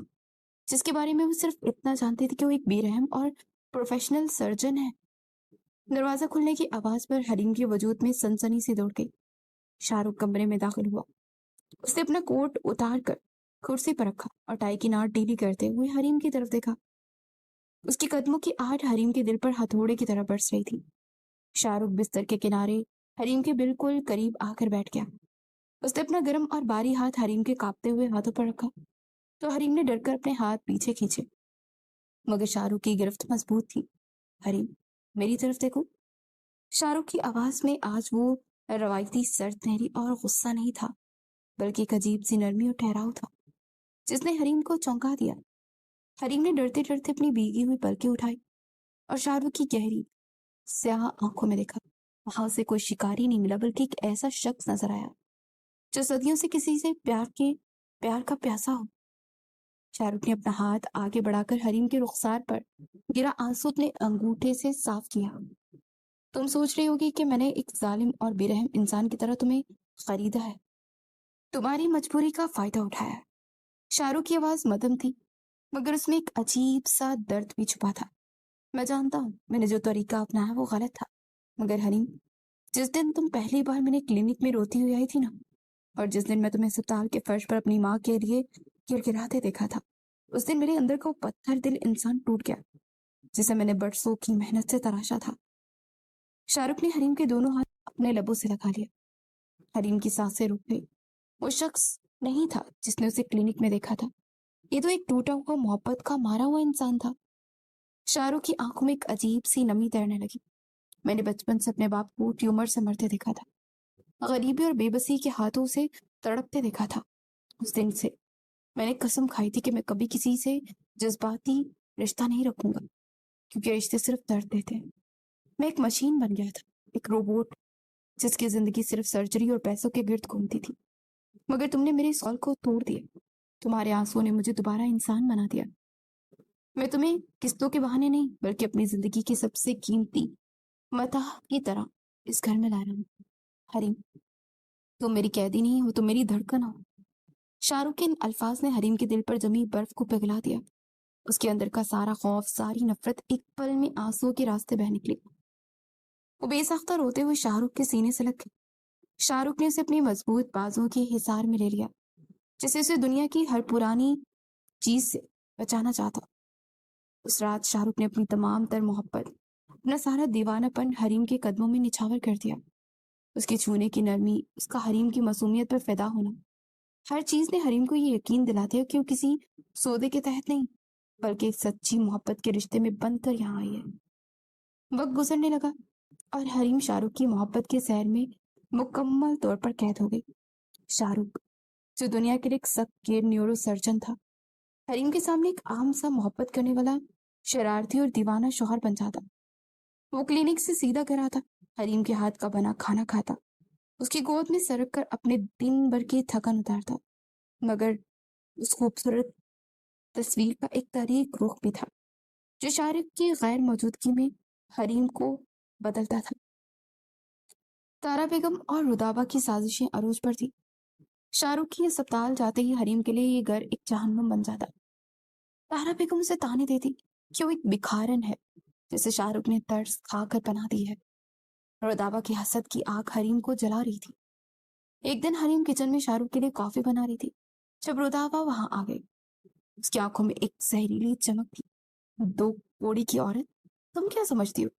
जिसके बारे में वो सिर्फ इतना जानती थी कि वो एक बेरहम और प्रोफेशनल सर्जन है। दरवाजा खुलने की आवाज पर हरीम के वजूद में सनसनी से दौड़ गई। शाहरुख कमरे में दाखिल हुआ। उसने अपना कोट उतार कर कुर्सी पर रखा और टाई की नाट ढीली करते हुए हरीम की तरफ देखा। उसके कदमों की आहट हरीम के दिल पर हथौड़े की तरह बरस रही थी। शाहरुख बिस्तर के किनारे हरीम के बिल्कुल करीब आकर बैठ गया। उसने अपना गर्म और बारी हाथ हरीम के कांपते हुए हाथों पर रखा, तो हरीम ने डरकर अपने हाथ पीछे खींचे, मगर शाहरुख की गिरफ्त मजबूत थी। हरीम, मेरी तरफ देखो। शाहरुख की आवाज में आज वो रवायती सर्द नहरी और गुस्सा नहीं था, बल्कि एक अजीब सी नरमी और ठहराव था, जिसने हरीम को चौंका दिया। हरीम ने डरते डरते अपनी भीगी हुई पलकें उठाई और शाहरुख की गहरी स्याह आंखों में देखा। वहां उसे कोई शिकारी नहीं मिला, बल्कि एक ऐसा शख्स नजर आया جو صدیوں سے کسی سے پیار کا پیاسا ہو۔ شاہ رخ نے اپنا ہاتھ آگے بڑھا کر حریم کے رخسار پر گرا آنسو اپنے انگوٹھے سے صاف کیا۔ تم سوچ رہی ہوگی کہ میں نے ایک ظالم اور بے رحم انسان کی طرح تمہیں خریدا ہے، تمہاری مجبوری کا فائدہ اٹھایا ہے۔ شاہ رخ کی آواز مدھم تھی، مگر اس میں ایک عجیب سا درد بھی چھپا تھا۔ میں جانتا ہوں میں نے جو طریقہ اپنایا وہ غلط تھا، مگر حریم، جس دن تم پہلی بار میں نے کلینک میں روتی ہوئی آئی تھی نا، اور جس دن میں تمہیں اسپتال کے فرش پر اپنی ماں کے لیے گڑگڑاتے دیکھا تھا، اس دن میرے اندر کا وہ پتھر دل انسان ٹوٹ گیا جسے میں نے برسوں کی محنت سے تراشا تھا۔ شاہ رخ نے حریم کے دونوں ہاتھ اپنے لبوں سے لگا لیا۔ حریم کی سانسیں رک گئی۔ وہ شخص نہیں تھا جس نے اسے کلینک میں دیکھا تھا، یہ تو ایک ٹوٹا ہوا محبت کا مارا ہوا انسان تھا۔ شاہ رخ کی آنکھوں میں ایک عجیب سی نمی تیرنے لگی۔ میں نے بچپن سے اپنے باپ کو ٹیومر سے مرتے دیکھا تھا، غریبی اور بے بسی کے ہاتھوں سے تڑپتے دیکھا تھا۔ اس دن سے میں نے قسم کھائی تھی کہ میں کبھی کسی سے جذباتی رشتہ نہیں رکھوں گا، کیونکہ رشتے صرف درد دیتے ہیں۔ میں ایک مشین بن گیا تھا، ایک روبوٹ جس کی زندگی صرف سرجری اور پیسوں کے گرد گھومتی تھی۔ مگر تم نے میرے اس قول کو توڑ دیا، تمہارے آنسو نے مجھے دوبارہ انسان بنا دیا۔ میں تمہیں قسطوں کے بہانے نہیں بلکہ اپنی زندگی کی سب سے قیمتی متاع کی طرح اس گھر میں لا رہا ہوں۔ حریم، تم میری قیدی نہیں ہو، تم میری دھڑکن ہو۔ شاہ رخ کے ان الفاظ نے حریم کے دل پر جمی برف کو پگھلا دیا۔ اس کے اندر کا سارا خوف، ساری نفرت ایک پل میں آنسو کے راستے بہہ نکلی۔ وہ بے ساختہ روتے ہوئے شاہ رخ کے سینے سے لگ گئی۔ شاہ رخ نے اسے اپنی مضبوط بازوں کے حصار میں لے لیا، جسے اسے دنیا کی ہر پرانی چیز سے بچانا چاہتا۔ اس رات شاہ رخ نے اپنی تمام تر محبت، اپنا سارا دیوانہ پن حریم کے قدموں میں نچھاور کر دیا۔ اس کے چھونے کی نرمی، اس کا حریم کی معصومیت پر فدا ہونا، ہر چیز نے حریم کو یہ یقین دلا دیا کہ وہ کسی سودے کے تحت نہیں بلکہ ایک سچی محبت کے رشتے میں بند کر یہاں آئی ہے۔ وقت گزرنے لگا اور حریم شاہ رخ کی محبت کے سیر میں مکمل طور پر قید ہو گئی۔ شاہ رخ، جو دنیا کے لیے ایک سخت گیر نیورو سرجن تھا، حریم کے سامنے ایک عام سا محبت کرنے والا شرارتی اور دیوانہ شوہر بن جاتا۔ وہ کلینک سے سیدھا گھر آتا، حریم کے ہاتھ کا بنا کھانا کھاتا، اس کی گود میں سرک کر اپنے دن بھر کی تھکن اتارتا، مگر اس خوبصورت تصویر کا ایک تاریک رخ بھی تھا جو شاہ رخ کی غیر موجودگی میں حریم کو بدلتا تھا۔ تارا بیگم اور رودابا کی سازشیں عروج پر تھی۔ شاہ رخ کی اسپتال جاتے ہی حریم کے لیے یہ گھر ایک جہنم بن جاتا۔ تارا بیگم اسے تانے دیتی کہ وہ ایک بکھارن ہے جسے شاہ رخ نے ترس کھا کر پناہ دی ہے۔ رودابا کی حسد کی آگ حریم کو جلا رہی تھی۔ ایک دن حریم کچن میں شاہ رخ کے لیے کافی بنا رہی تھی جب رودابا وہاں آ گئی۔ اس کی آنکھوں میں ایک زہریلی چمک تھی۔ دو کوڑی کی عورت، تم کیا سمجھتی ہو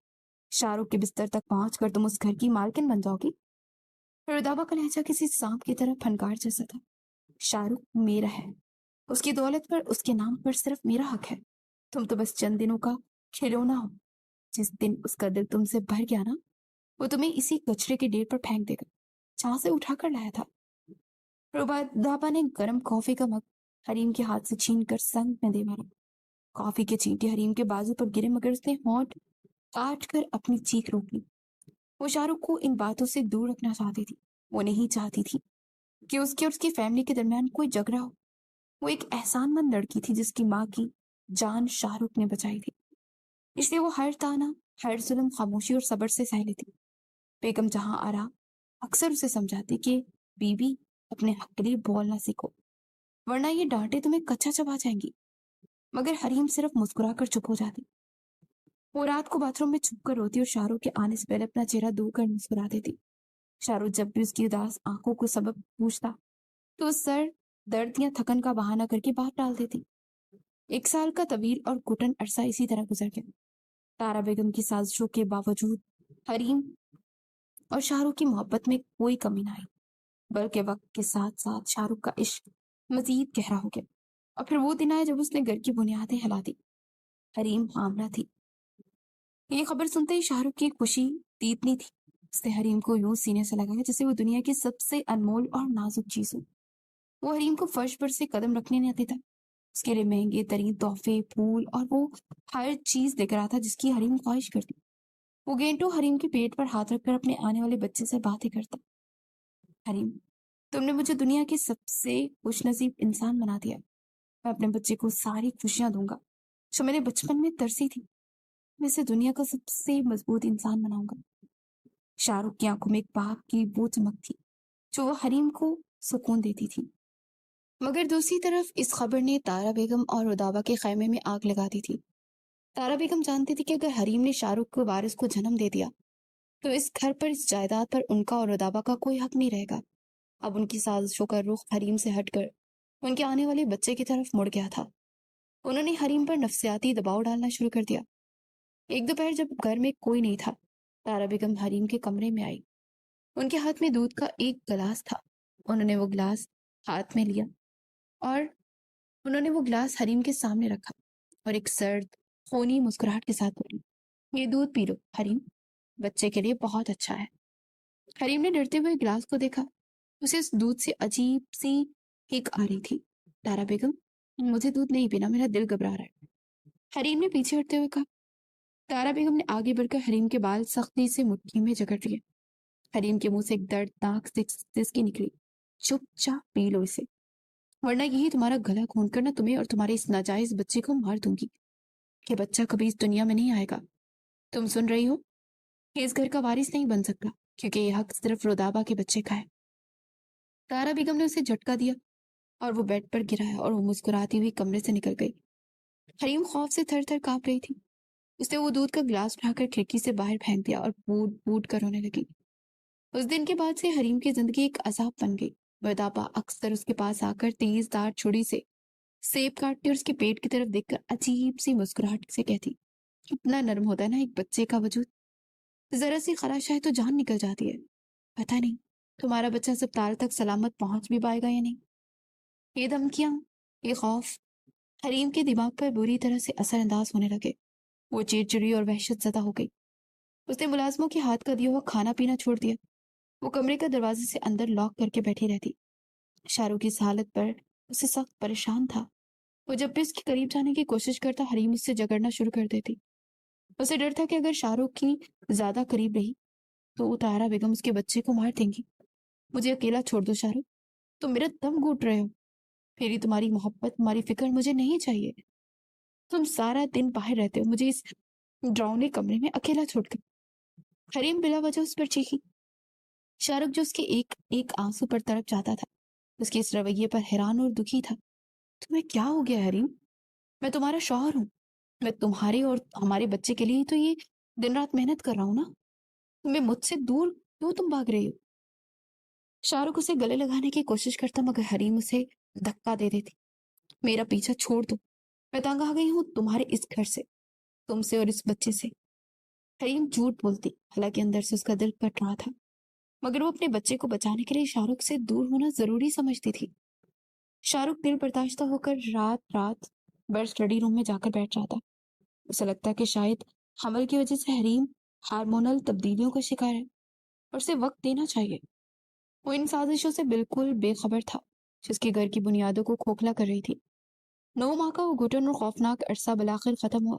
شاہ رخ کے بستر تک پہنچ کر تم اس گھر کی مالکن بن جاؤ گی؟ رودابا کا لہجہ کسی سانپ کی طرح پھنکار جیسا تھا۔ شاہ رخ میرا ہے، اس کی دولت پر، اس کے نام پر صرف میرا حق ہے۔ تم تو بس چند دنوں کا کھلونا ہو۔ جس دن اس کا دل تم سے بھر گیا نا، وہ تمہیں اسی کچرے کے ڈھیر پر پھینک دے گا جہاں سے اٹھا کر لایا تھا۔ رودابا نے گرم کافی کا مگ حریم کے ہاتھ سے چھین کر سنگ میں دے مارا۔ کافی کے چینٹے حریم کے بازو پر گرے مگر اس نے ہونٹ کاٹ کر اپنی چیخ روک لی۔ وہ شاہ رخ کو ان باتوں سے دور رکھنا چاہتی تھی۔ وہ نہیں چاہتی تھی کہ اس کے اور اس کی فیملی کے درمیان کوئی جھگڑا ہو۔ وہ ایک احسان مند لڑکی تھی جس کی ماں کی جان شاہ رخ نے بچائی تھی، اس لیے وہ ہر تانا، ہر ظلم خاموشی اور صبر سے سہ لیتی۔ بیگم جہاں آرا اکثر اسے سمجھاتی کہ بیوی اپنے حق کے لیے بولنا سیکھو، ورنہ یہ ڈانٹے تمہیں کچا چبا جائیں گی، مگر حریم صرف مسکرا کر چپ ہو جاتی۔ وہ رات کو باتھ روم میں چھپ کر روتی اور شاہ رخ کے آنے سے پہلے اپنا چہرہ دھو کر مسکرا دیتی۔ شاہ رخ جب بھی اس کی اداس آنکھوں کو سبب پوچھتا تو اس سر درد یا تھکن کا بہانہ کر کے بات ڈال دیتی۔ 1 سال کا طویل اور گھٹن عرصہ اسی طرح گزر گیا۔ تارا بیگم کی سازشوں کے باوجود حریم اور شاہ رخ کی محبت میں کوئی کمی نہ آئی، بلکہ وقت کے ساتھ ساتھ شاہ رخ کا عشق مزید گہرا ہو گیا۔ اور پھر وہ دن آئے جب اس نے گھر کی بنیادیں ہلا دی۔ حریم حاملہ تھی۔ یہ خبر سنتے ہی شاہ رخ کی خوشی تیتنی تھی۔ اس نے حریم کو یوں سینے سے لگایا جیسے وہ دنیا کی سب سے انمول اور نازک چیز ہو۔ وہ حریم کو فرش پر سے قدم رکھنے نہیں دیتا، اس کے لیے مہنگے ترین تحفے، پھول اور وہ ہر چیز دکھ رہا تھا جس کی حریم خواہش کرتی۔ وہ گھنٹوں حریم کے پیٹ پر ہاتھ رکھ کر اپنے آنے والے بچے سے باتیں کرتا۔ حریم، تم نے مجھے دنیا کے سب سے خوش نصیب انسان بنا دیا. میں اپنے بچے کو ساری خوشیاں دوں گا جو میں نے بچپن میں ترسی تھی. میں اسے دنیا کا سب سے مضبوط انسان بناؤں گا. شاہ رخ کی آنکھوں میں ایک باپ کی وہ چمک تھی جو وہ حریم کو سکون دیتی تھی. مگر دوسری طرف اس خبر نے تارا بیگم اور رودابا کے خیمے میں آگ لگا دی تھی. تارا بیگم جانتی تھی کہ اگر حریم نے شاہ رخ کو وارث کو جنم دے دیا تو اس گھر پر، اس جائیداد پر ان کا اور رودابا کا کوئی حق نہیں رہے گا. اب ان کی سازشوں کا رخ حریم سے ہٹ کر ان کے آنے والے بچے کی طرف مڑ گیا تھا. انہوں نے حریم پر نفسیاتی دباؤ ڈالنا شروع کر دیا. ایک دوپہر جب گھر میں کوئی نہیں تھا، تارا بیگم حریم کے کمرے میں آئی. ان کے ہاتھ میں دودھ کا ایک گلاس تھا. انہوں نے وہ گلاس ہاتھ میں لیا اور حریم کے سامنے رکھا اور ایک سرد خونی مسکراہٹ کے ساتھ بولی، یہ دودھ پی لو حریم، بچے کے لیے بہت اچھا ہے. حریم نے ڈرتے ہوئے گلاس کو دیکھا. اسے اس دودھ سے عجیب سی ہک آ رہی تھی. تارا بیگم، مجھے دودھ نہیں پینا، میرا دل گھبرا رہا ہے، حریم نے پیچھے ہٹتے ہوئے کہا. تارا بیگم نے آگے بڑھ کر حریم کے بال سختی سے مٹھی میں جکڑ لیے. حریم کے منہ سے ایک دردناک سسکی نکلی. چپ چاپ پی لو اسے، ورنہ یہی تمہارا گلا کھول کر نہ تمہیں اور تمہارے اس ناجائز بچے کو مار دوں گی. یہ بچہ کبھی اس دنیا میں نہیں آئے گا. تم سن رہی ہو؟ یہ اس گھر کا وارث نہیں بن سکتا کیونکہ یہ حق صرف رودابا کے بچے کا ہے. تارا بیگم نے اسے جھٹکا دیا اور وہ بیڈ پر گرایا اور وہ مسکراتی ہوئی کمرے سے نکل گئی. حریم خوف سے تھر تھر کانپ رہی تھی. اس نے وہ دودھ کا گلاس اٹھا کر کھڑکی سے باہر پھینک دیا اور پوٹ پوٹ کر رونے لگی. اس دن کے بعد سے حریم کی زندگی ایک عذاب بن گئی. رودابا اکثر اس کے پاس آ کر تیز دار چھری سے سیب کاٹتی اور اس کے پیٹ کی طرف دیکھ کر عجیب سی مسکراہٹ سے کہتی، کتنا نرم ہوتا ہے نا ایک بچے کا وجود، ذرا سی خراش ہے تو جان نکل جاتی ہے. پتہ نہیں تمہارا بچہ اسپتال تک سلامت پہنچ بھی پائے گا یا نہیں. یہ دھمکیاں، یہ خوف حریم کے دماغ پر بری طرح سے اثر انداز ہونے لگے. وہ چڑچڑی اور وحشت زدہ ہو گئی. اس نے ملازموں کے ہاتھ کا دیا ہوا کھانا پینا چھوڑ دیا. وہ کمرے کا دروازے سے اندر لاک کر کے بیٹھی رہتی. شاہ رخ کی اس حالت پر اسے سخت پریشان تھا. وہ جب بھی اس کے قریب جانے کی کوشش کرتا، حریم اس سے جھگڑنا شروع کر دیتی. اسے ڈر تھا کہ اگر شاہ رخ کی زیادہ قریب رہی تو تارا بیگم اس کے بچے کو مار دیں گی. مجھے اکیلا چھوڑ دو شاہ رخ، تم میرا دم گھوٹ رہے ہو. پھر تمہاری محبت، تمہاری فکر مجھے نہیں چاہیے. تم سارا دن باہر رہتے ہو، مجھے اس ڈراؤنے کمرے میں اکیلا چھوڑ کر. حریم بلا وجہ اس پر چیخی. شاہ رخ جو اس کے ایک ایک آنسو پر تڑپ جاتا تھا، اس کے اس رویے پر حیران اور دکھی تھا. تمہیں کیا ہو گیا حریم؟ میں تمہارا شوہر ہوں. میں تمہارے اور ہمارے بچے کے لیے تو یہ دن رات محنت کر رہا ہوں نا. تمہیں مجھ سے دور کیوں تم بھاگ رہی ہو؟ شاہ رخ اسے گلے لگانے کی کوشش کرتا مگر حریم اسے دھکا دے دیتی. میرا پیچھا چھوڑ دو، میں تنگ آ گئی ہوں تمہارے اس گھر سے، تم سے اور اس بچے سے. حریم جھوٹ بولتی، حالانکہ اندر سے اس کا دل پھٹ رہا تھا، مگر وہ اپنے بچے کو بچانے کے لیے شاہ رخ سے دور ہونا ضروری سمجھتی تھی. شاہ رخ دل برداشتہ ہو کر رات رات بھر اسٹڈی روم میں جا کر بیٹھ جاتا. اسے لگتا کہ شاید حمل کی وجہ سے حریم ہارمونل تبدیلیوں کا شکار ہے اور اسے وقت دینا چاہیے. وہ ان سازشوں سے بالکل بے خبر تھا جس کے گھر کی بنیادوں کو کھوکھلا کر رہی تھی. 9 ماہ کا وہ گھٹن اور خوفناک عرصہ بالآخر ختم ہوا.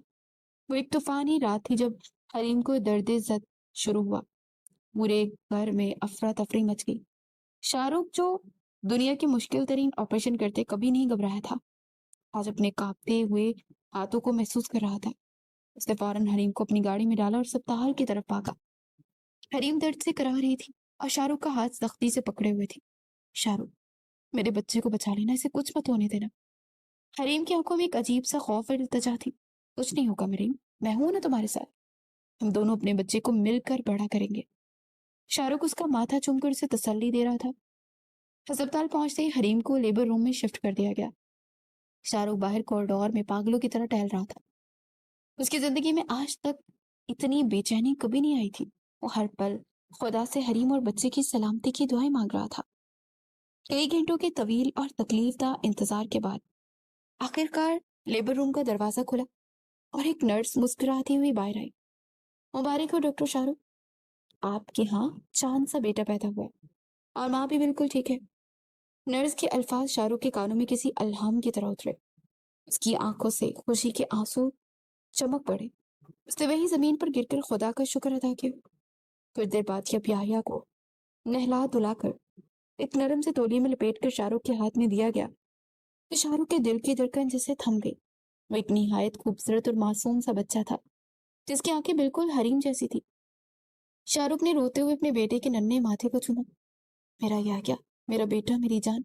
وہ ایک طوفانی رات تھی جب حریم کو درد زد شروع ہوا. پورے گھر میں افراتفری مچ گئی. شاہ رخ جو دنیا کی مشکل ترین آپریشن کرتے کبھی نہیں گھبرایا تھا، آج اپنے کانپتے ہوئے ہاتھوں کو محسوس کر رہا تھا. اس نے فوراً حریم کو اپنی گاڑی میں ڈالا اور اسپتال کی طرف بھاگا. حریم درد سے کرا رہی تھی اور شاہ رخ کا ہاتھ سختی سے پکڑے ہوئے تھی. شاہ رخ، میرے بچے کو بچا لینا، اسے کچھ مت ہونے دینا. حریم کی آنکھوں میں ایک عجیب سا خوف اور التجا تھی. کچھ نہیں ہوگا مریم، میں ہوں نا تمہارے ساتھ، ہم دونوں اپنے بچے کو مل کر بڑا کریں گے. شاہ رخ اس کا ماتھا چوم کر اسے تسلی دے رہا تھا. ہسپتال پہنچتے ہی حریم کو لیبر روم میں شفٹ کر دیا گیا. شاہ رخ باہر کوریڈور میں پاگلوں کی طرح ٹہل رہا تھا. اس کی زندگی میں آج تک اتنی بے چینی کبھی نہیں آئی تھی. وہ ہر پل خدا سے حریم اور بچے کی سلامتی کی دعائیں مانگ رہا تھا. کئی گھنٹوں کے طویل اور تکلیف دہ انتظار کے بعد آخر کار لیبر روم کا دروازہ کھلا اور ایک نرس مسکراتی ہوئی باہر آئی. مبارک ہو ڈاکٹر شاہ رخ، آپ کے ہاں چاند سا بیٹا پیدا ہوا ہے اور ماں بھی بالکل ٹھیک ہے. نرس کے الفاظ شاہ رخ کے کانوں میں کسی الہام کی طرح اترے. اس کی آنکھوں سے خوشی کے آنسو چمک پڑے. اس نے وہیں زمین پر گر کر خدا کا شکر ادا کیا. کچھ دیر بعد جب یحییٰ کو نہلا دھلا کر एक नरम से तौलिए में लपेट कर शाहरुख के हाथ में दिया गया तो शाहरुख के दिल की धड़कन जैसे थम गई। वो एक निहायत खूबसूरत और मासूम सा बच्चा था जिसकी आंखें बिल्कुल हरीम जैसी थी। शाहरुख ने रोते हुए अपने बेटे के नन्हे माथे को चूमा। मेरा याह्या, मेरा बेटा, मेरी जान।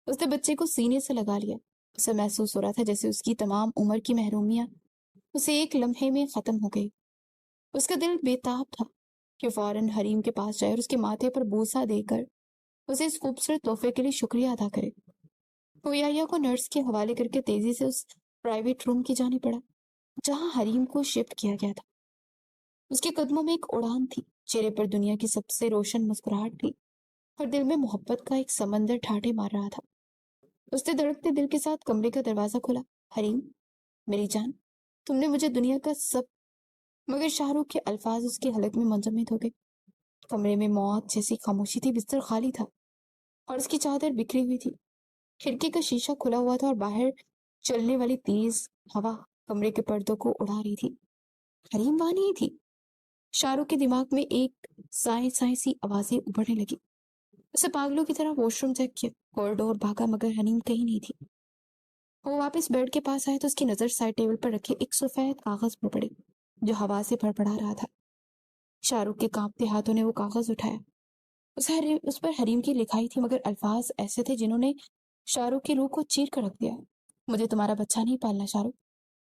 उसने बच्चे को सीने से लगा लिया। उसे महसूस हो रहा था जैसे उसकी तमाम उम्र की महरूमियां उसे एक लम्हे में खत्म हो गई। उसका दिल बेताब था कि फौरन हरीम के पास जाए और उसके माथे पर बूसा देकर उसे इस खूबसूरत तोहफे के लिए शुक्रिया अदा करे। वो याह्या को नर्स के हवाले करके तेजी से उस प्राइवेट रूम की जाने पड़ा जहां हरीम को शिफ्ट किया गया था। उसके कदमों में एक उड़ान थी, चेहरे पर दुनिया की सबसे रोशन मुस्कुराहट थी और दिल में मोहब्बत का एक समंदर ठाठे मार रहा था। उसने धड़कते दिल के साथ कमरे का दरवाजा खोला। हरीम, मेरी जान, तुमने मुझे दुनिया का सब। मगर शाहरुख के अल्फाज उसके हलक में मुंजमद हो गए। कमरे में मौत जैसी खामोशी थी। बिस्तर खाली था और उसकी चादर बिखरी हुई थी। खिड़की का शीशा खुला हुआ था और बाहर चलने वाली तेज हवा कमरे के पर्दों को उड़ा रही थी। हरीम वहां नहीं थी। शाहरुख के दिमाग में एक साए साए सी आवाजें उभरने लगी। उसे पागलों की तरह वॉशरूम चेक किया, कॉरिडोर भागा, मगर हनीम कहीं नहीं थी। वो वापस बेड के पास आया तो उसकी नजर साइड टेबल पर रखे एक सफेद कागज पर पड़ी जो हवा से फड़फड़ा रहा था। शाहरुख के कांपते हाथों ने वो कागज उठाया। उस पर हरीम की लिखाई थी, मगर अल्फाज ऐसे थे जिन्होंने शाहरुख की रूह को चीर कर रख दिया। मुझे तुम्हारा बच्चा नहीं पालना शाहरुख।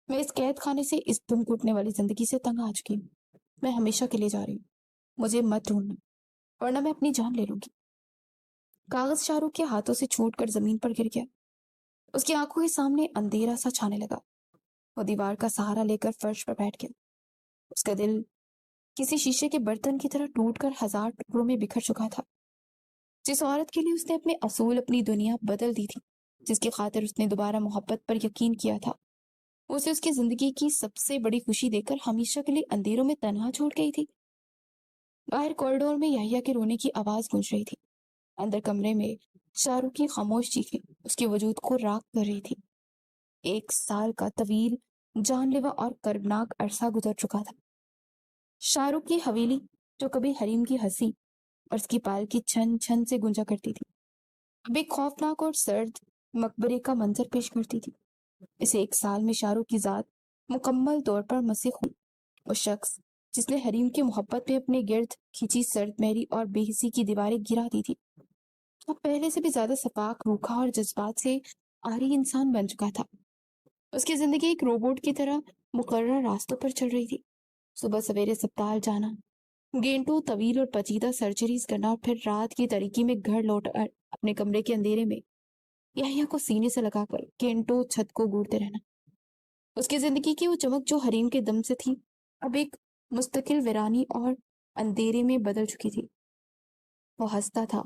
मैं इस कैद खाने से, इस दुम घुटने वाली जिंदगी से तंग आ चुकी हूँ। मैं हमेशा के लिए जा रही हूँ। मुझे मत ढूंढना, वरना मैं अपनी जान ले लूंगी। कागज शाहरुख के हाथों से छूटकर जमीन पर गिर गया। उसकी आंखों के सामने अंधेरा सा छाने लगा। वो दीवार का सहारा लेकर फर्श पर बैठ गया। उसका दिल किसी शीशे के बर्तन की तरह टूटकर हजार टुकड़ों में बिखर चुका था। जिस औरत के लिए उसने अपने असूल, अपनी दुनिया बदल दी थी, जिसकी खातिर उसने दोबारा मोहब्बत पर यकीन किया था, वो उसे उसकी जिंदगी की सबसे बड़ी खुशी देकर हमेशा के लिए अंधेरों में तन्हा छोड़ गई थी। बाहर कॉरिडोर में याह्या के रोने की आवाज गूंज रही थी। अंदर कमरे में शाहरुख की खामोश चीखें उसके वजूद को राख कर रही थी। 1 साल का तवील, जानलेवा और कर्बनाक अरसा गुजर चुका था। शाहरुख की हवेली, जो कभी हरीम की हंसी और उसकी पाल की छन छन से गूंजा करती थी, अब एक खौफनाक और सर्द मकबरे का मंजर पेश करती थी। इस 1 साल में शाहरुख की जात मुकम्मल तौर पर मसीह हुई। वो शख्स जिसने हरीम की मोहब्बत में अपने गिर्द खींची सर्द मेहरी और बेहिसी की दीवारें गिरा दी थी, अब पहले से भी ज्यादा सपाक, रूखा और जज्बात से आरी इंसान बन चुका था। उसकी जिंदगी एक रोबोट की तरह मुकर्रर रास्तों पर चल रही थी। सुबह सवेरे अस्पताल जाना, गेंटों तवील और पेचीदा सर्जरीज करना और फिर रात की तारीकी में घर लौट कर अपने कमरे के अंधेरे में याह्या को सीने से लगाकर घंटों छत को घूरते रहना। उसकी जिंदगी की वो चमक जो हरीम के दम से थी, अब एक मुस्तकिल वीरानी और अंधेरे में बदल चुकी थी। वो हंसता था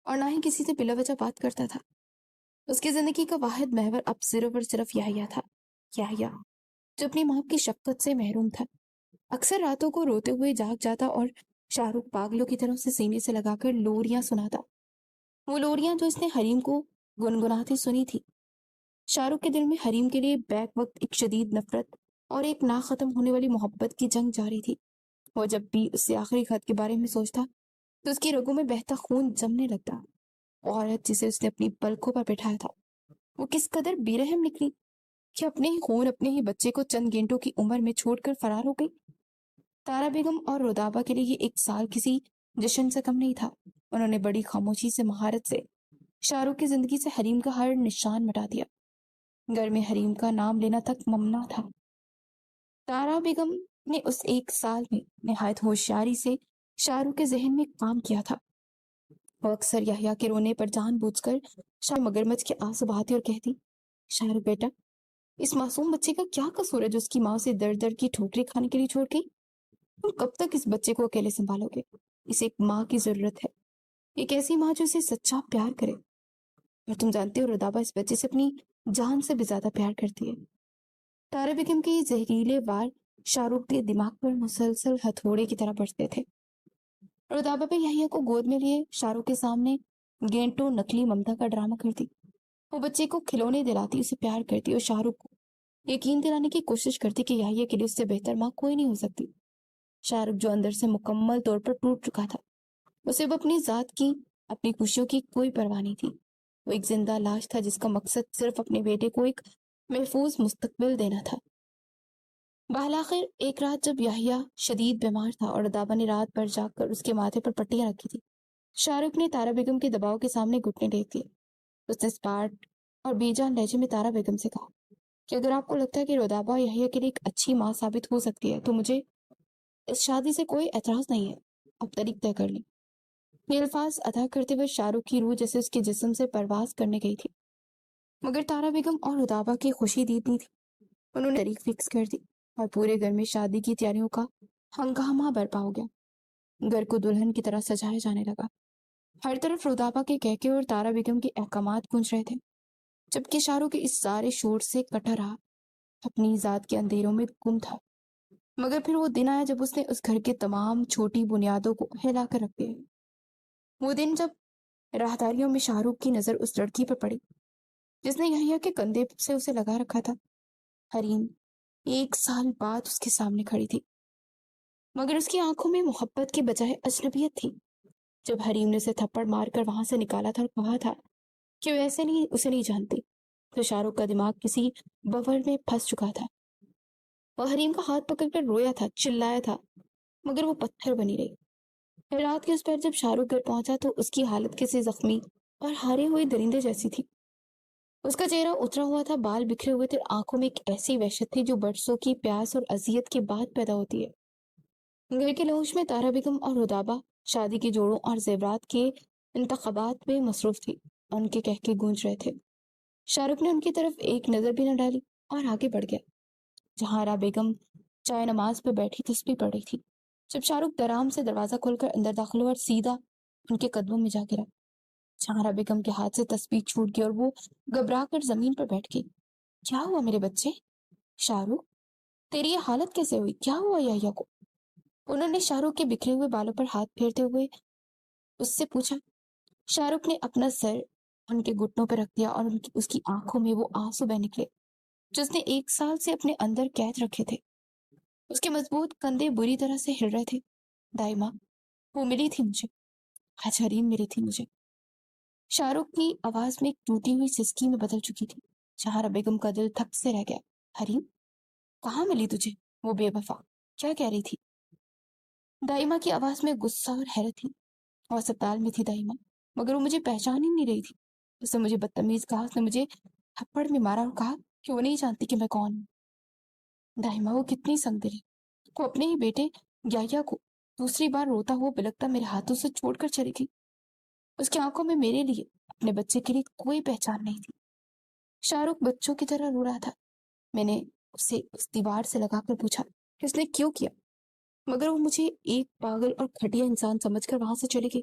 और ना ही किसी से बिला वजह बात करता था। उसकी जिंदगी का वाहिद महवर अब सिर्फ और सिर्फ याह्या था। याह्या जो अपनी माँ की शफकत से महरूम था। अक्सर रातों को रोते हुए जाग जाता और शाहरुख पागलों की तरह से सीने से लगाकर लोरियां सुनाता। वो लोरियां जो इसने हरीम को गुनगुनाती सुनी थी। शाहरुख के दिल में हरीम के लिए बैक वक्त एक शदीद नफरत और एक ना खत्म होने वाली मोहब्बत की जंग जारी थी। वो जब भी उससे आखिरी खत के बारे में सोचता तो उसकी रगों में बहता खून जमने लगता। औरत जिसे उसने अपनी पलकों पर बिठाया था, वो किस कदर बेरहम निकली कि अपने ही खून, अपने ही बच्चे को चंद घंटों की उम्र में छोड़कर फरार हो गई। तारा बेगम और रोदाबा के लिए ये 1 साल किसी जश्न से कम नहीं था। उन्होंने बड़ी खामोशी से, महारत से शाहरुख की जिंदगी से हरीम का हर निशान मिटा दिया। घर में हरीम का नाम लेना तक ममना था। तारा बेगम ने उस 1 साल में निहायत होशियारी से शाहरुख के जहन में काम किया था। वो अक्सर याह्या के रोने पर जानबूझकर शाह मगरमच्छ के आंसू बहाती और कहती, शाहरुख बेटा, इस मासूम बच्चे का क्या कसूर है जो उसकी माँ से दर दर की ठोकरें खाने के लिए छोड़ गई? तुम कब तक इस बच्चे को अकेले संभालोगे? इसे एक माँ की जरूरत है, एक ऐसी माँ जो इसे सच्चा प्यार करे। और तुम जानते हो रुदाबा इस बच्चे से अपनी जान से भी ज्यादा प्यार करती है। तारा बेगम के ये जहरीले वार शाहरुख के दिमाग पर मुसलसल हथौड़े की तरह बरसते थे। रुदाबा पे याह्या को गोद में लिए शाहरुख के सामने गेंटों नकली ममता का ड्रामा करती। वो बच्चे को खिलौने दिलाती, उसे प्यार करती और शाहरुख को यकीन दिलाने की कोशिश करती कि याह्या के लिए उससे बेहतर माँ कोई नहीं हो सकती। शाहरुख जो अंदर से मुकम्मल तौर पर टूट चुका था, उसे अब अपनी जात की اپنی خوشیوں کی کوئی پرواہ نہیں تھی۔ وہ ایک زندہ لاش تھا جس کا مقصد صرف اپنے بیٹے کو ایک محفوظ مستقبل دینا تھا۔ بالآخر ایک رات جب یحییٰ شدید بیمار تھا اور رضابہ نے رات بھر جاگ کر اس کے ماتھے پر پٹیاں رکھی تھی، شاہ رخ نے تارا بیگم کے دباؤ کے سامنے گھٹنے ٹیک دیے۔ اس نے اسپاٹ اور بے جان لہجے میں تارا بیگم سے کہا کہ اگر آپ کو لگتا ہے کہ رضابہ یحییٰ کے لیے ایک اچھی ماں ثابت ہو سکتی ہے تو مجھے اس شادی سے کوئی اعتراض نہیں ہے، اب طریق طے کر لیں۔ یہ الفاظ ادا کرتے ہوئے شاہ رخ کی روح جیسے اس کے جسم سے پرواز کرنے گئی تھی، مگر تارا بیگم اور رضابہ کی خوشی دیدنی تھی۔ انہوں نے تاریخ فکس کر دی اور پورے گھر میں شادی کی تیاریوں کا ہنگامہ برپا ہو گیا۔ گھر کو دلہن کی طرح سجایا جانے لگا۔ ہر طرف رضابہ کے کہکے اور تارا بیگم کے احکامات گونج رہے تھے، جبکہ شاہ رخ اس سارے شور سے کٹا رہا، اپنی ذات کے اندھیروں میں گم تھا۔ مگر پھر وہ دن آیا جب اس نے اس گھر کے تمام چھوٹی بنیادوں کو ہلا کر رکھ دیا۔ وہ دن جب راہداریوں میں شاہ رخ کی نظر اس لڑکی پر پڑی جس نے یحییٰ کے کندھے سے اسے لگا رکھا تھا۔ حریم 1 سال بعد اس کے سامنے کھڑی تھی، مگر اس کی آنکھوں میں محبت کے بجائے اجنبیت تھی۔ جب حریم نے اسے تھپڑ مار کر وہاں سے نکالا تھا اور کہا تھا کہ وہ ایسے نہیں اسے نہیں جانتی، تو شاہ رخ کا دماغ کسی بور میں پھنس چکا تھا۔ وہ حریم کا ہاتھ پکڑ کر رویا تھا، چلایا تھا، مگر وہ پتھر بنی رہی۔ رات کے اس پیر جب شاہ رخ گھر پہنچا تو اس کی حالت کسی زخمی اور ہارے ہوئے درندے جیسی تھی۔ اس کا چہرہ اترا ہوا تھا، بال بکھرے ہوئے تھے، آنکھوں میں ایک ایسی وحشت تھی جو برسوں کی پیاس اور اذیت کے بعد پیدا ہوتی ہے۔ گھر کے لوش میں تارا بیگم اور رضابہ شادی کے جوڑوں اور زیورات کے انتخابات میں مصروف تھی۔ ان کے کہکے گونج رہے تھے۔ شاہ رخ نے ان کی طرف ایک نظر بھی نہ ڈالی اور آگے بڑھ گیا جہاں آرا بیگم چائے نماز پہ بیٹھی تسبیح پڑھ رہی تھی۔ جب شاہ رخ درام سے دروازہ کھول کر اندر داخل ہوا اور سیدھا ان کے قدموں میں جا گرا، جہاں آرا بیگم کے ہاتھ سے تسبیح چھوٹ گئی اور وہ گھبرا کر زمین پر بیٹھ گئی۔ کیا ہوا میرے بچے؟ شاہ رخ، تیری یہ حالت کیسے ہوئی؟ کیا ہوا یحییٰ کو؟ انہوں نے شاہ رخ کے بکھرے ہوئے بالوں پر ہاتھ پھیرتے ہوئے اس سے پوچھا۔ شاہ رخ نے اپنا سر ان کے گھٹنوں پہ رکھ دیا اور اس کی آنکھوں میں وہ آنسو بہہ نکلے جو اس نے 1 سال سے اپنے اندر قید رکھے تھے۔ اس کے مضبوط کندھے بری طرح سے ہل رہے تھے۔ دائمہ، وہ ملی تھی مجھے، آج حریم ملی تھی مجھے۔ شاہ رخ کی آواز میں ایک ٹوٹی ہوئی سسکی میں بدل چکی تھی۔ شاہرہ بیگم کا دل تھک سے رہ گیا۔ حریم، کہاں ملی تجھے وہ بے وفا؟ کیا کہہ رہی تھی؟ دائمہ کی آواز میں غصہ اور حیرت تھی۔ وہ اسپتال میں تھی دائمہ، مگر وہ مجھے پہچان ہی نہیں رہی تھی۔ اس نے مجھے بدتمیز کہا، اس نے مجھے تھپڑ میں مارا اور کہا کہ وہ نہیں جانتی کہ میں کون ہوں۔ دائمہ، وہ کتنی سنگ دل ہے، وہ اپنے ہی بیٹے یحییٰ کو دوسری بار روتا ہوا بلکتا میرے ہاتھوں سے چھوڑ کر چلی گئی۔ اس کی آنکھوں میں میرے لیے، اپنے بچے کے لیے کوئی پہچان نہیں تھی۔ شاہ رخ بچوں کی طرح رو رہا تھا۔ میں نے اسے اس دیوار سے لگا کر پوچھا کہ اس نے کیوں کیا، مگر وہ مجھے ایک پاگل اور گھٹیا انسان سمجھ کر وہاں سے چلی گئی۔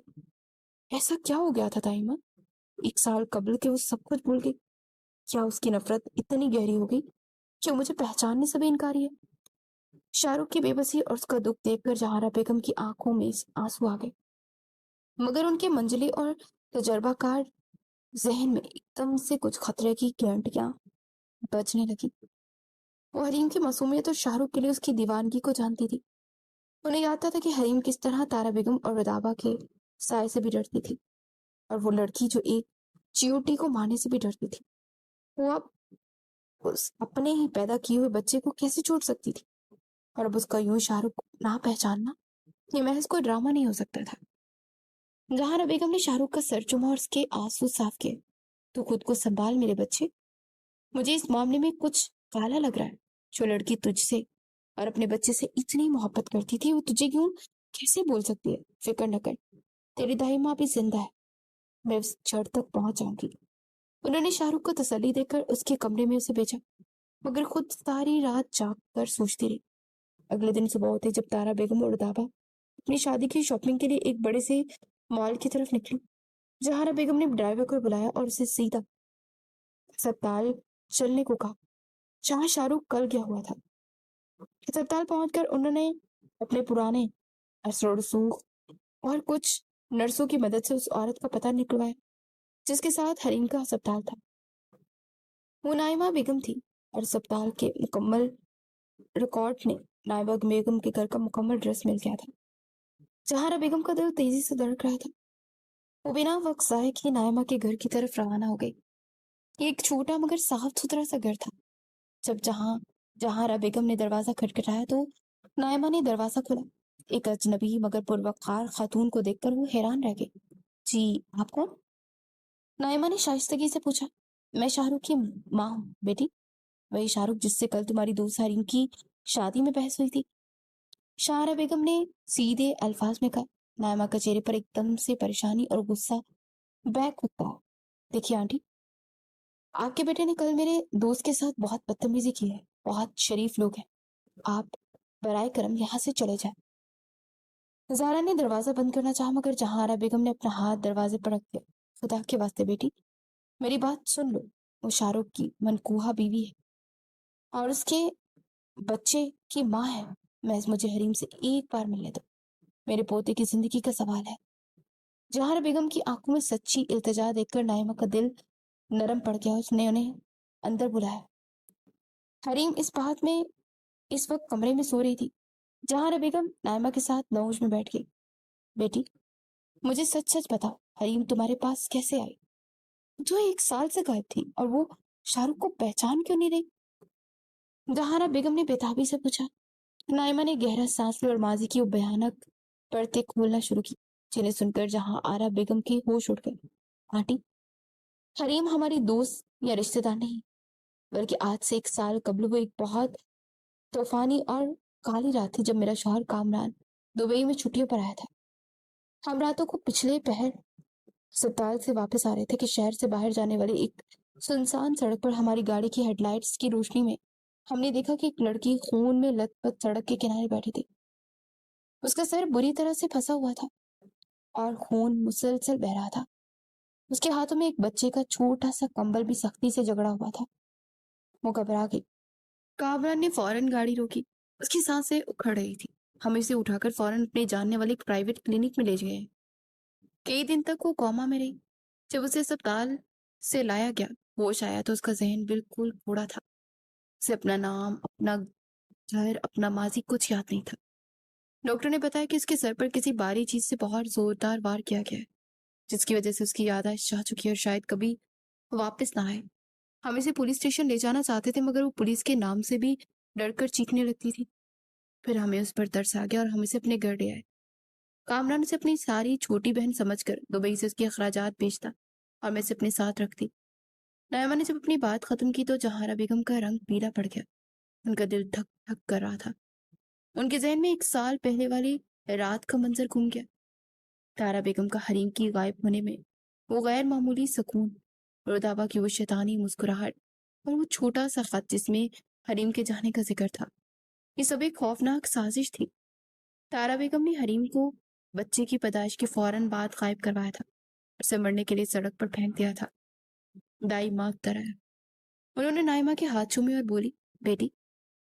ایسا کیا ہو گیا تھا دائمہ؟ 1 سال قبل کے وہ سب کچھ بھول گئی؟ کیا اس کی نفرت اتنی گہری ہو گئی کہ وہ مجھے پہچاننے سے بھی انکاری ہے؟ شاہ رخ کی بے بسی اور اس کا دکھ دیکھ کر جہارہ بیگم کی آنکھوں میں آنسو آ گئے، مگر ان کے منجلی اور تجربہ کار ذہن میں ایک دم سے کچھ خطرے کی گھنٹیاں بجنے لگی۔ وہ حریم کی معصومیت اور شاہ رخ کے لیے اس کی دیوانگی کو جانتی تھی۔ انہیں یاد تھا کہ حریم کس طرح تارا بیگم اور رضابہ کے سائے سے بھی ڈرتی تھی، اور وہ لڑکی جو ایک چیوٹی کو مارنے سے بھی ڈرتی تھی، وہ اب اس اپنے ہی پیدا کیے ہوئے بچے کو کیسے چھوڑ سکتی تھی؟ اور اب اس کا یوں شاہ رخ کو نہ پہچاننا، یہ محض کوئی ڈرامہ نہیں ہو سکتا تھا۔ جہاں بیگم نے شاہ رخ کا سر چوما اور اس کے آنسو صاف کیے۔ تو خود کو سنبھال میرے بچے، مجھے اس معاملے میں کچھ کالا لگ رہا ہے۔ جو لڑکی تجھ سے اور اپنے بچے سے اتنی محبت کرتی تھی، وہ تجھے کیوں کیسے بول سکتی ہے؟ فکر نہ کر، تیری دائمہ بھی زندہ ہے، میں اس جڑ تک پہنچ جاؤں گی۔ انہوں نے شاہ رخ کو تسلی دے کر اس کے کمرے میں اسے بھیجا، مگر خود ساری رات جاگ کر سوچتی رہی۔ اگلے دن صبح ہوتے جب تارا بیگم اور رضابہ اپنی شادی کی شاپنگ کے لیے ایک بڑے سے مال کی طرف نکلی، جہارہ بیگم نے ڈرائیور کو بلایا اور اسے سیدھا اسپتال چلنے کو کہا جہاں شاہ رخ کل گیا ہوا تھا۔ اسپتال پہنچ کر انہوں نے اپنے پرانے اثر و رسوخ اور کچھ نرسوں کی مدد سے اس عورت کا پتہ نکلوایا جس کے ساتھ حریم کا اسپتال تھا۔ وہ نائمہ بیگم تھی، اور اسپتال کے مکمل ریکارڈ نے نائمہ بیگم کے گھر کا مکمل ایڈریس مل گیا تھا۔ جہارہ بیگم کا دل تیزی سے دھڑک رہا تھا۔ वो बिना वक्त ज़ाये किए नायमा के घर की तरफ रवाना हो गई। ये एक छोटा मगर साफ सुथरा सा घर था। जब जहारा बेगम ने दरवाजा खटखटाया तो नायमा ने दरवाजा खोला। एक अजनबी मगर पुरवकार खातून को देखकर वो हैरान रह गई। जी, आप कौन? नायमा ने शाइस्तगी से पूछा। मैं शाहरुख की माँ हूँ बेटी, वही शाहरुख जिससे कल तुम्हारी दोस्त हरीम की शादी में बहस हुई थी, शाहरा बेगम ने सीधे अल्फाज में कहा। नायमा के चेहरे पर एकदम से परेशानी और गुस्सा बैक उठा। देखिए आंटी, आपके बेटे ने कल मेरे दोस्त के साथ बहुत बदतमीजी की है। बहुत शरीफ लोग हैं, आप बराए करम यहाँ से चले जाए। ज़ारा ने दरवाजा बंद करना चाहा मगर जहारा बेगम ने अपना हाथ दरवाजे पर रख दिया। खुदा के वास्ते बेटी, मेरी बात सुन लो। वो शाहरुख की मनकूहा बीवी है और उसके बच्चे की माँ है। मुझे हरीम से एक बार मिलने दो, मेरे पोते की जिंदगी का सवाल है। जहारा बेगम की आंखों में सच्ची इल्तिजा देखकर नाइमा का दिल नरम पड़ गया। उसने उन्हें अंदर बुलाया। हरीम इस वक्त कमरे में सो रही थी। जहारा बेगम नाइमा के साथ लॉन्ज में बैठ गई। बेटी, मुझे सच सच बताओ, हरीम तुम्हारे पास कैसे आई? जो 1 साल से गायब थी और वो शाहरुख को पहचान क्यों नहीं रही? जहारा बेगम ने बेताबी से पूछा। नाइमा ने गहरा सांस लिया और माजी की वो भयानक परतें खोलना शुरू की, जिन्हें सुनकर जहां आरा बेगम के होश उड़ गए। आंटी, हरीम हमारी दोस्त या रिश्तेदार नहीं, बल्कि आज से 1 साल कबल वो एक बहुत तूफानी और काली रात थी जब मेरा शौहर कामरान दुबई में छुट्टियों पर आया था। हम रातों को पिछले पहर अस्पताल से वापस आ रहे थे कि शहर से बाहर जाने वाली एक सुनसान सड़क पर हमारी गाड़ी की हेडलाइट्स की रोशनी में हमने देखा कि एक लड़की खून में लथपथ सड़क के किनारे बैठी थी। उसका सर बुरी तरह से फंसा हुआ था और खून मुसलसल बह रहा था। उसके हाथों में एक बच्चे का छोटा सा कंबल भी सख्ती से जकड़ा हुआ था। वो घबरा गई। कामरान ने फौरन गाड़ी रोकी। उसकी सांसें उखड़ रही थी। हम इसे उठाकर फौरन अपने जानने वाले एक प्राइवेट क्लिनिक में ले गए। कई दिन तक वो कोमा में रही। जब उसे अस्पताल से लाया गया, होश आया तो उसका जहन बिल्कुल कूड़ा था। उसे अपना नाम, अपना घर, अपना माजी कुछ याद नहीं था। डॉक्टर ने बताया कि इसके सर पर किसी भारी चीज से बहुत जोरदार वार किया गया है, जिसकी वजह से उसकी याददाश्त जा चुकी है और शायद कभी वापस ना आए। हम इसे पुलिस स्टेशन ले जाना चाहते थे मगर वो पुलिस के नाम से भी डरकर चीखने लगती थी। फिर हमें उस पर तरस आ गया और हम इसे अपने घर ले आए। कामरान उसे अपनी सारी छोटी बहन समझकर दुबई से उसके अखराजात भेजता और मैं इसे अपने साथ रखती। नायमा ने जब अपनी बात खत्म की तो जहारा बेगम का रंग पीला पड़ गया। उनका दिल धक धक कर रहा था। उनके जहन में 1 साल पहले वाली रात का मंजर घूम गया। तारा बेगम का हरीम की गायब होने में वो गैर मामूली सुकून, रुदाबा की वो शैतानी मुस्कुराहट और वो छोटा सा खत जिसमें हरीम के जाने का जिक्र था, ये सब एक खौफनाक साजिश थी। तारा बेगम ने हरीम को बच्चे की पैदाइश के फौरन बाद गायब करवाया था, उसे मरने के लिए सड़क पर फेंक दिया था। दाई माँ की तरह उन्होंने नाइमा के हाथ चूमे और बोली, बेटी,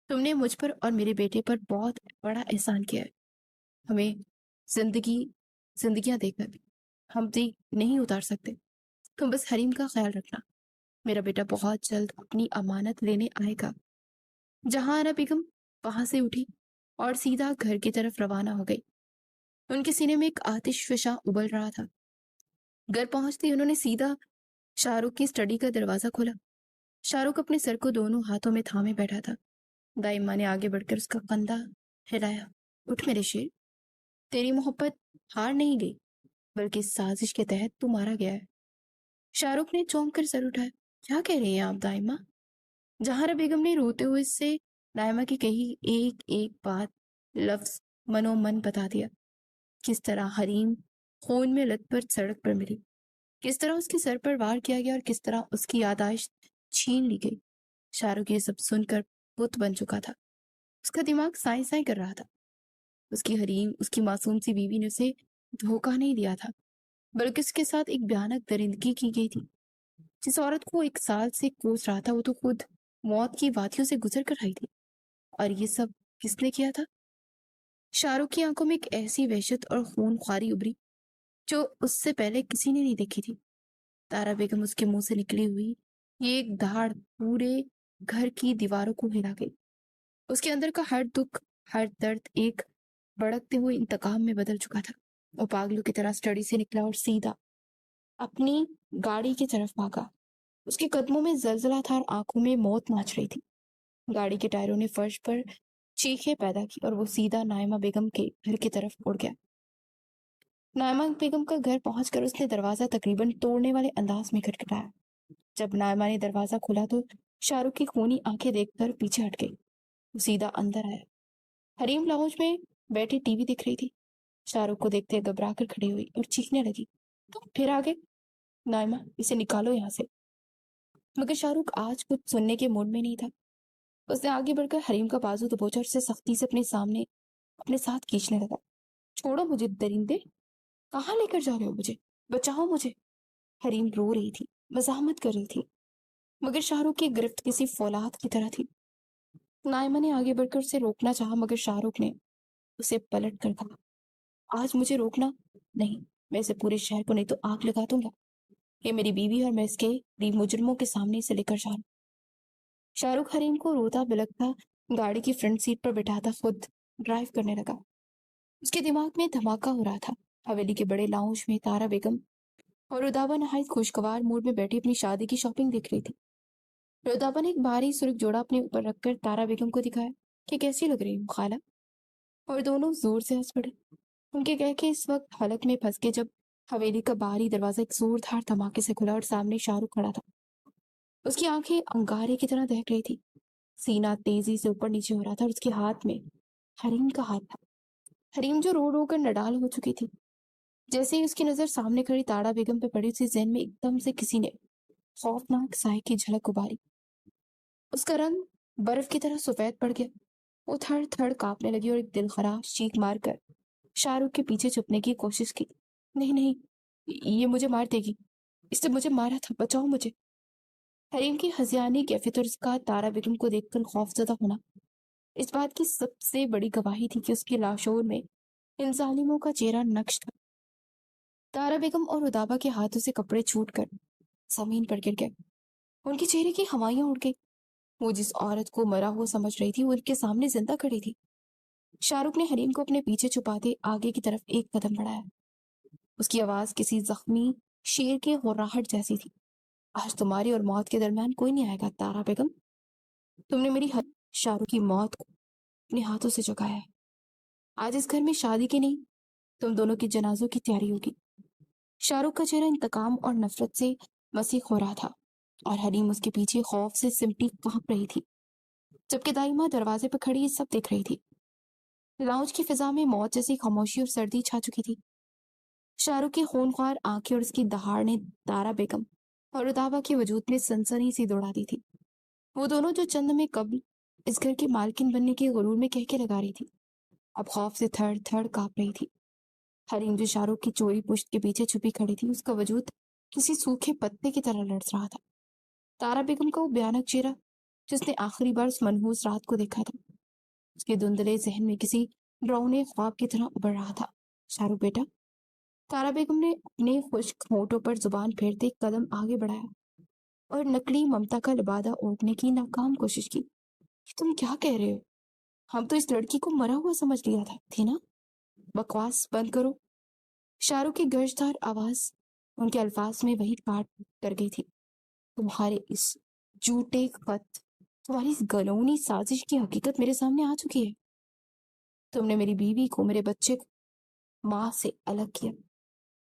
तुमने मुझ पर और मेरे बेटे पर बहुत बड़ा एहसान किया है। हमें जिंदगी जिंदगियां देकर भी हम दी नहीं उतार सकते। तुम बस हरीम का ख्याल रखना। मेरा बेटा बहुत जल्द अपनी अमानत लेने आएगा। जहां बेगम वहां से उठी और सीधा घर की तरफ रवाना हो गई। उनके सीने में एक आतिश फिशा उबल रहा था। घर पहुंचते ही उन्होंने सीधा शाहरुख की स्टडी का दरवाजा खोला। शाहरुख अपने सर को दोनों हाथों में थामे बैठा था। दाइमा ने आगे बढ़कर उसका कंधा हिलाया। उठ मेरे शेर, तेरी मोहब्बत हार नहीं गई, बल्कि इस साजिश के तहत तू मारा गया है। शाहरुख ने चौंक कर सर उठाया। क्या कह रही हैं आप दाइमा? जहारा बेगम ने रोते हुए इससे दाइमा की कही एक एक बात लफ्ज मनोमन बता दिया। किस तरह हरीम खून में लथपथ सड़क पर मिली, किस तरह उसके सर पर वार किया गया और किस तरह उसकी यादाश्त छीन ली गई। शाहरुख ये सब सुनकर बुत बन चुका था। उसका दिमाग साई साई कर रहा था। उसकी हरीम, उसकी मासूम सी बीवी ने उसे धोखा नहीं दिया था, बल्कि उसके साथ एक भयानक दरिंदगी की गई थी। जिस औरत को 1 साल से कोस रहा था वो तो खुद मौत की वादियों से गुजर कर आई थी। और ये सब किसने किया था? शाहरुख की आंखों में एक ऐसी वहशत और खून ख्वारी उभरी जो उससे पहले किसी ने नहीं देखी थी। तारा बेगम उसके मुंह से निकली हुई ये एक दहाड़ पूरे घर की दीवारों को हिला गई। उसके अंदर का हर दुख, हर दर्द एक भड़कते हुए इंतकाम में बदल चुका था। वो पागलों की तरह स्टडी से निकला और सीधा اپنی گاڑی کی طرف بھاگا۔ اس کے قدموں میں زلزلہ تھا اور آنکھوں میں موت ناچ رہی تھی۔ گاڑی کے ٹائروں نے فرش پر چیخیں پیدا کی اور وہ سیدھا نائمہ بیگم کے گھر کی طرف اڑ گیا۔ نائمہ بیگم کا گھر پہنچ کر اس نے دروازہ تقریباً توڑنے والے انداز میں کھٹکھٹایا۔ جب نائمہ نے دروازہ کھولا تو شاہ رخ کی خونی آنکھیں دیکھ کر پیچھے ہٹ گئی۔ وہ سیدھا اندر آیا۔ حریم لاؤنج میں بیٹھی ٹی وی دیکھ رہی تھی۔ شاہ رخ کو دیکھتے گھبرا کر کھڑی ہوئی اور چیخنے لگی، تم پھر آگے؟ نائمہ، اسے نکالو یہاں سے۔ مگر شاہ رخ آج کچھ سننے کے موڈ میں نہیں تھا۔ اس نے آگے بڑھ کر حریم کا بازو دبوچا اور اسے سختی سے اپنے سامنے اپنے ساتھ کھینچنے لگا۔ چھوڑو مجھے درندے، کہاں لے کر جا رہے ہو مجھے؟ بچاؤ مجھے۔ حریم رو رہی تھی، مزاحمت کر رہی تھی، مگر شاہ رخ کی گرفت کسی فولاد کی طرح تھی۔ نائمہ نے آگے بڑھ کر اسے روکنا چاہا مگر شاہ رخ نے اسے پلٹ کر کہا، آج مجھے روکنا نہیں، میں اسے پورے شہر کو نہیں تو آگ لگا دوں گا۔ یہ میری بیوی اور میں اس کے لیے مجرموں کے سامنے اسے لے کر جا رہا ہوں۔ شاہ رخ حریم کو روتا بلکتا گاڑی کی فرنٹ سیٹ پر بٹھاتا خود ڈرائیو کرنے لگا۔ اس کے دماغ میں دھماکہ ہو رہا تھا۔ حویلی کے بڑے لاؤنج میں تارا بیگم اور رودابا نہایت خوشگوار موڈ میں بیٹھی اپنی شادی کی شاپنگ دیکھ رہی تھی۔ رودابا نے ایک بھاری سرخ جوڑا اپنے اوپر رکھ کر تارا بیگم کو دکھایا کہ کیسی لگ رہی ہوں خالہ، اور دونوں زور سے ہنس پڑے۔ ان کے کہہ کے اس وقت حلق میں پھنس کے جب حویلی کا باہری دروازہ ایک زوردار دھماکے سے کھلا اور سامنے شاہ رخ کھڑا تھا۔ اس کی آنکھیں انگارے کی طرح دہک رہی تھی، سینہ تیزی سے اوپر نیچے ہو رہا تھا اور اس کے ہاتھ میں حریم کا ہاتھ تھا۔ حریم جو رو رو کر نڈال ہو چکی تھی۔ جیسے ہی اس کی نظر سامنے کھڑی تارا بیگم پہ پڑی، اسی ذہن میں ایک دم سے کسی نے خوفناک سائے کی جھلک ابھاری۔ اس کا رنگ برف کی طرح سفید پڑ گیا۔ وہ تھڑ تھڑ کانپنے لگی اور ایک دل خراش چیخ مار کر شاہ رخ کے پیچھے چھپنے کی کوشش کی۔ نہیں نہیں، یہ مجھے مار دے گی، اس نے مجھے مارا تھا، بچاؤ مجھے۔ حریم کی ہذیانی کیفیت اور اس کا تارا بیگم کو دیکھ کر خوف زدہ ہونا اس بات کی سب سے بڑی گواہی تھی کہ اس کے لاشعور میں ان ظالموں کا چہرہ نقش تھا۔ تارا بیگم اور رودابا کے ہاتھوں سے کپڑے چھوٹ کر زمین پر گر گئے۔ ان کے چہرے کی ہوائیاں اڑ گئی۔ وہ جس عورت کو مرا ہوا سمجھ رہی تھی وہ ان کے سامنے زندہ کھڑی تھی۔ شاہ رخ نے حریم کو اپنے پیچھے چھپاتے آگے کی طرف ایک قدم بڑھایا۔ اس کی آواز کسی زخمی شیر کی غراہٹ جیسی تھی۔ آج تمہاری اور موت کے درمیان کوئی نہیں آئے گا تارا بیگم۔ تم نے میری شاہ رخ کی موت کو اپنے ہاتھوں سے چکایا ہے۔ آج اس گھر میں شادی کی نہیں، تم دونوں کی جنازوں کی تیاری ہوگی۔ شاہ رخ کا چہرہ انتقام اور نفرت سے مسیح ہو رہا تھا اور حریم اس کے پیچھے خوف سے سمٹی کانپ رہی تھی، جبکہ دائمہ دروازے پر کھڑی سب دیکھ رہی تھی۔ لاؤنج کی فضا میں موت جیسی خاموشی اور سردی چھا چکی تھی۔ شاہ رخ کی خونخوار آنکھیں اور اس کی دہاڑ نے تارا بیگم اور رودابا کے وجود میں سنسنی سی دوڑا دی تھی۔ وہ دونوں جو چند میں قبل اس گھر کی مالکن بننے کے غرور میں کہہ کے لگا رہی تھی، اب خوف سے تھڑ تھڑ کانپ رہی تھی۔ حریم جو شاہ رخ کی چوری پشت کے پیچھے چھپی کھڑی تھی، اس کا وجود کسی سوکھے پتے کی طرح لرز رہا تھا۔ تارا بیگم کا وہ بھیانک چہرہ جس نے آخری بار اس منحوس رات کو دیکھا تھا، اس کے دھندلے ذہن میں کسی ڈراؤنے خواب کی طرح ابھر رہا تھا۔ شاہ رخ بیٹا، تارا بیگم نے اپنے خشک ہونٹوں پر زبان پھیرتے ایک قدم آگے بڑھایا اور نکلی ممتا کا لبادہ اوڑھنے کی ناکام کوشش کی۔ تم کیا کہہ رہے ہو؟ ہم تو اس لڑکی کو مرا ہوا سمجھ لیا تھی نا؟ بکواس بند کرو۔ شاہ رخ کی گرجدار آواز ان کے الفاظ میں وہی کاٹ کر گئی تھی۔ تمہارے اس جھوٹے خط، تمہاری اس گلونی سازش کی حقیقت میرے سامنے آ چکی ہے۔ تم نے میری بیوی کو، میرے بچے کو ماں سے الگ کیا،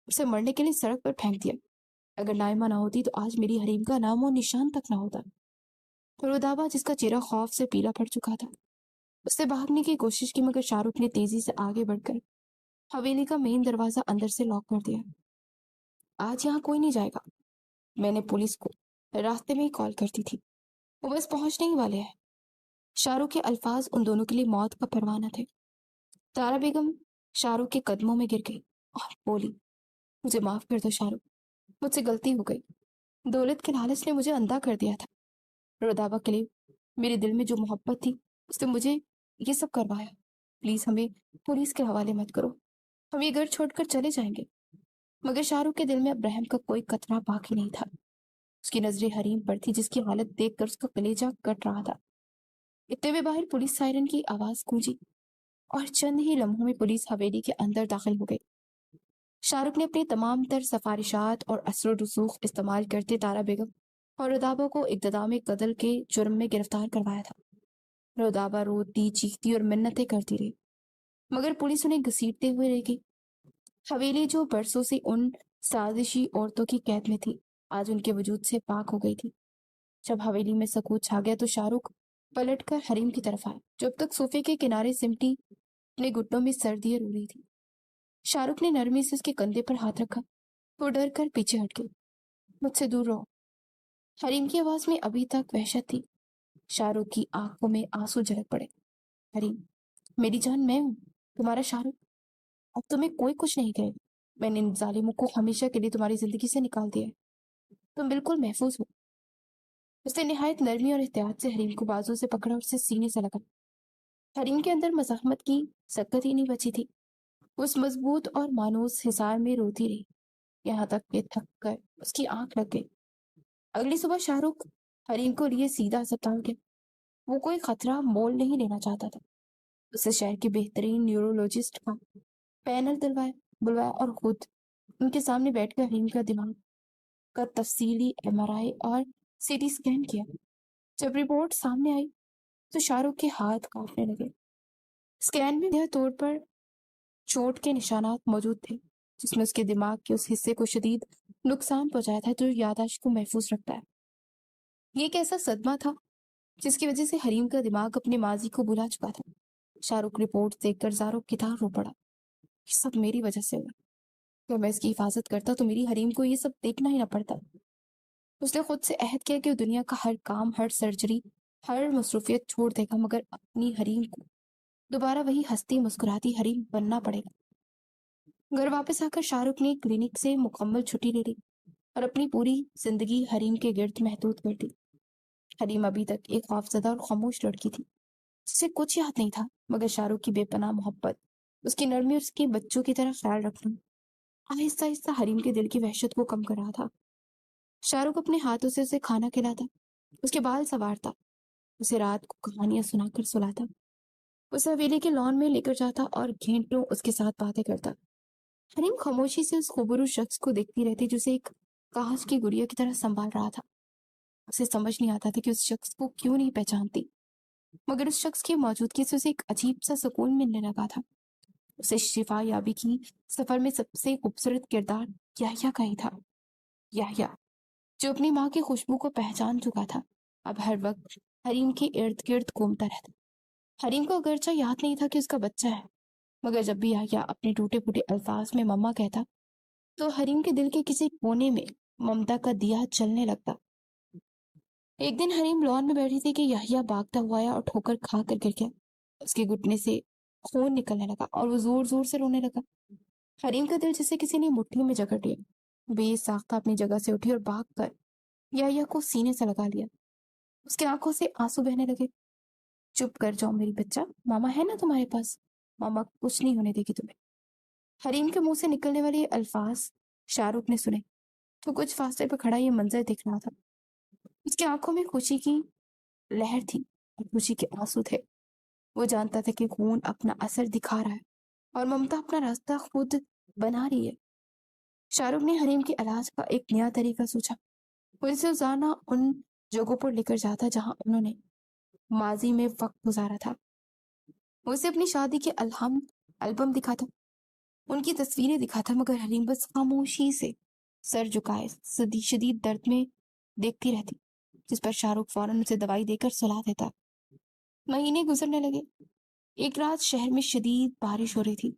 اسے مرنے کے لیے سڑک پر پھینک دیا۔ اگر نائمہ نہ ہوتی تو آج میری حریم کا نام و نشان تک نہ ہوتا۔ رودابا جس کا چہرہ خوف سے پیلا پڑ چکا تھا، اس نے بھاگنے کی کوشش کی مگر شاہ رخ نے تیزی سے آگے بڑھ کر حویلی کا مین دروازہ اندر سے لاک کر دیا۔ آج یہاں کوئی نہیں جائے گا، میں نے پولیس کو راستے میں ہی کال کر دی تھی، وہ بس پہنچنے ہی والے ہیں۔ شاہ رخ کے الفاظ ان دونوں کے لیے موت کا پروانہ تھے۔ تارا بیگم شاہ رخ کے قدموں میں گر گئی اور بولی، مجھے معاف کر دو شاہ رخ، مجھ سے غلطی ہو گئی، دولت کے لالچ نے مجھے اندھا کر دیا تھا۔ رودابا کے لیے میرے دل میں جو محبت تھی اس نے مجھے یہ سب کروایا۔ پلیز ہمیں پولیس کے حوالے مت کرو، ہم یہ گھر چھوڑ کر چلے جائیں گے۔ مگر شاہ رخ کے دل میں اب رحم کا کوئی قطرہ باقی نہیں تھا۔ اس کی نظریں حریم پر تھی جس کی حالت دیکھ کر اس کا کلیجہ کٹ رہا تھا۔ اتنے میں باہر پولیس سائرن کی آواز گونجی اور چند ہی لمحوں میں پولیس حویلی کے اندر داخل ہو گئی۔ शाहरुख ने अपनी तमाम तर सफारिशात और असर रसूख इस्तेमाल करते तारा बेगम और रुदाबा को इक़्तिदाम कत्ल के जुर्म में गिरफ्तार करवाया था। रुदाबा रोती चीखती और मिन्नतें करती रही, मगर पुलिस उन्हें घसीटते हुए रह गई। हवेली जो बरसों से उन साजिशी औरतों की कैद में थी, आज उनके वजूद से पाक हो गई थी। जब हवेली में सकूत छा गया तो शाहरुख पलटकर हरीम की तरफ आया, जो अब तक सोफे के किनारे सिमटी अपने घुटनों में सर दिए रो रही थी। शाहरुख ने नरमी से उसके कंधे पर हाथ रखा। वो डर कर पीछे हट गई। मुझसे दूर रहो। हरीम की आवाज में अभी तक वहशत थी। शाहरुख की आंखों में आंसू झलक पड़े। हरीम, मेरी जान, मैं हूँ, तुम्हारा शाहरुख। अब तुम्हें कोई कुछ नहीं कहेगा। मैंने इन जालिमों को हमेशा के लिए तुम्हारी जिंदगी से निकाल दिया है। तुम बिल्कुल महफूज हो। उसने निहायत नरमी और एहतियात से हरीम को बाजू से पकड़ा और उसे सीने से लगा। हरीम के अंदर मज़ाहमत की सकत ही नहीं बची थी। उस मजबूत और मानूस हिसार में रोती रही, यहाँ तक कि थक कर उसकी आंख लग गई। अगली सुबह शाहरुख हरीम को लिए सीधा अस्पताल गया। वो कोई खतरा मोल नहीं लेना चाहता था। उसे शहर के बेहतरीन न्यूरोलॉजिस्ट का पैनल दिलवाया बुलवाया और खुद उनके सामने बैठकर हरीम का दिमाग का तफसीली एमआरआई और सीटी स्कैन किया। जब रिपोर्ट सामने आई तो शाहरुख के हाथ कांपने लगे। स्कैन में यह तौर पर चोट के निशानात मौजूद थे, जिसमें उसके दिमाग के उस हिस्से को शदीद नुकसान पहुंचाया था जो याददाश्त को महफूज रखता है। ये एक ऐसा सदमा था जिसकी वजह से हरीम का दिमाग अपने माजी को भुला चुका था। शाहरुख रिपोर्ट देखकर जारो कितार रो पड़ा। ये सब मेरी वजह से हुआ। अगर मैं इसकी हिफाजत करता तो मेरी हरीम को ये सब देखना ही ना पड़ता। उसने खुद से अहद किया कि वो दुनिया का हर काम, हर सर्जरी, हर मसरूफियत छोड़ देगा, मगर अपनी हरीम को दोबारा वही हंसती मुस्कुराती हरीम बनना पड़ेगा। घर वापस आकर शाहरुख ने क्लिनिक से मुकम्मल छुट्टी ले ली और अपनी पूरी जिंदगी हरीम के गिर्द महदूद कर दी। हरीम अभी तक एक खौफजदा और खामोश लड़की थी, जिसे कुछ याद नहीं था, मगर शाहरुख की बेपनाह मोहब्बत, उसकी नरमी और उसके बच्चों की तरह ख्याल रखना आहिस्ता आहिस्ता हरीम के दिल की वहशत को कम कर रहा था। शाहरुख अपने हाथों से उसे खाना खिलाता, उसके बाल संवारता, उसे रात को कहानियां सुनाकर सुलाता, उसे हवेली के लॉन में लेकर जाता और घंटों उसके साथ बातें करता। हरीम खामोशी से उस खूबसूरत शख्स को देखती रहती जो उसे एक कांच की गुड़िया की तरह संभाल रहा था। उसे समझ नहीं आता था कि उस शख्स को क्यों नहीं पहचानती, मगर उस शख्स की मौजूदगी से उसे एक अजीब सा सुकून मिलने लगा था। उसे शिफा याबी की सफर में सबसे खूबसूरत किरदार याह्या का ही था। याह्या, जो अपनी माँ की खुशबू को पहचान चुका था, अब हर वक्त हरीम के इर्द गिर्द घूमता रहता। हरीम को अगरचा याद नहीं था कि उसका बच्चा है, मगर जब भी याह्या अपने टूटे फूटे अल्फाज में मम्मा कहता तो हरीम के दिल के किसी कोने में ममता का दिया जलने लगता। एक दिन हरीम लॉन में बैठी थी कि याह्या भागता हुआ आया और ठोकर खा कर गिर गया। उसके घुटने से खून निकलने लगा और वो जोर जोर से रोने लगा। हरीम का दिल जैसे किसी ने मुट्ठी में जकड़ लिया। बेसाख्ता अपनी जगह से उठी और भाग कर याह्या को सीने से लगा लिया। उसकी आंखों से आंसू बहने लगे। चुप कर जाओ मेरी बच्चा, मामा है ना तुम्हारे पास, मामा कुछ नहीं होने देगी तुम्हें। हरीम के मुंह से निकलने वाले ये अल्फाज शाहरुख ने सुने तो कुछ फासले पर खड़ा ये मंजर दिख रहा था। उसकी आंखों में खुशी की लहर थी और खुशी के आंसू थे। वो जानता था कि खून अपना असर दिखा रहा है और ममता अपना रास्ता खुद बना रही है। शाहरुख ने हरीम के इलाज का एक नया तरीका सोचा। वो उसे रोजाना उन जगहों पर लेकर जाता जहां उन्होंने माजी में वक्त गुजारा था। वो उसे अपनी शादी के एल्बम दिखाता, उनकी तस्वीरें दिखाता, मगर हरीम बस खामोशी से सर झुकाए शदीद दर्द में देखती रहती, जिस पर शाहरुख फौरन उसे दवाई देकर सुला देता। महीने गुजरने लगे। एक रात शहर में शदीद बारिश हो रही थी।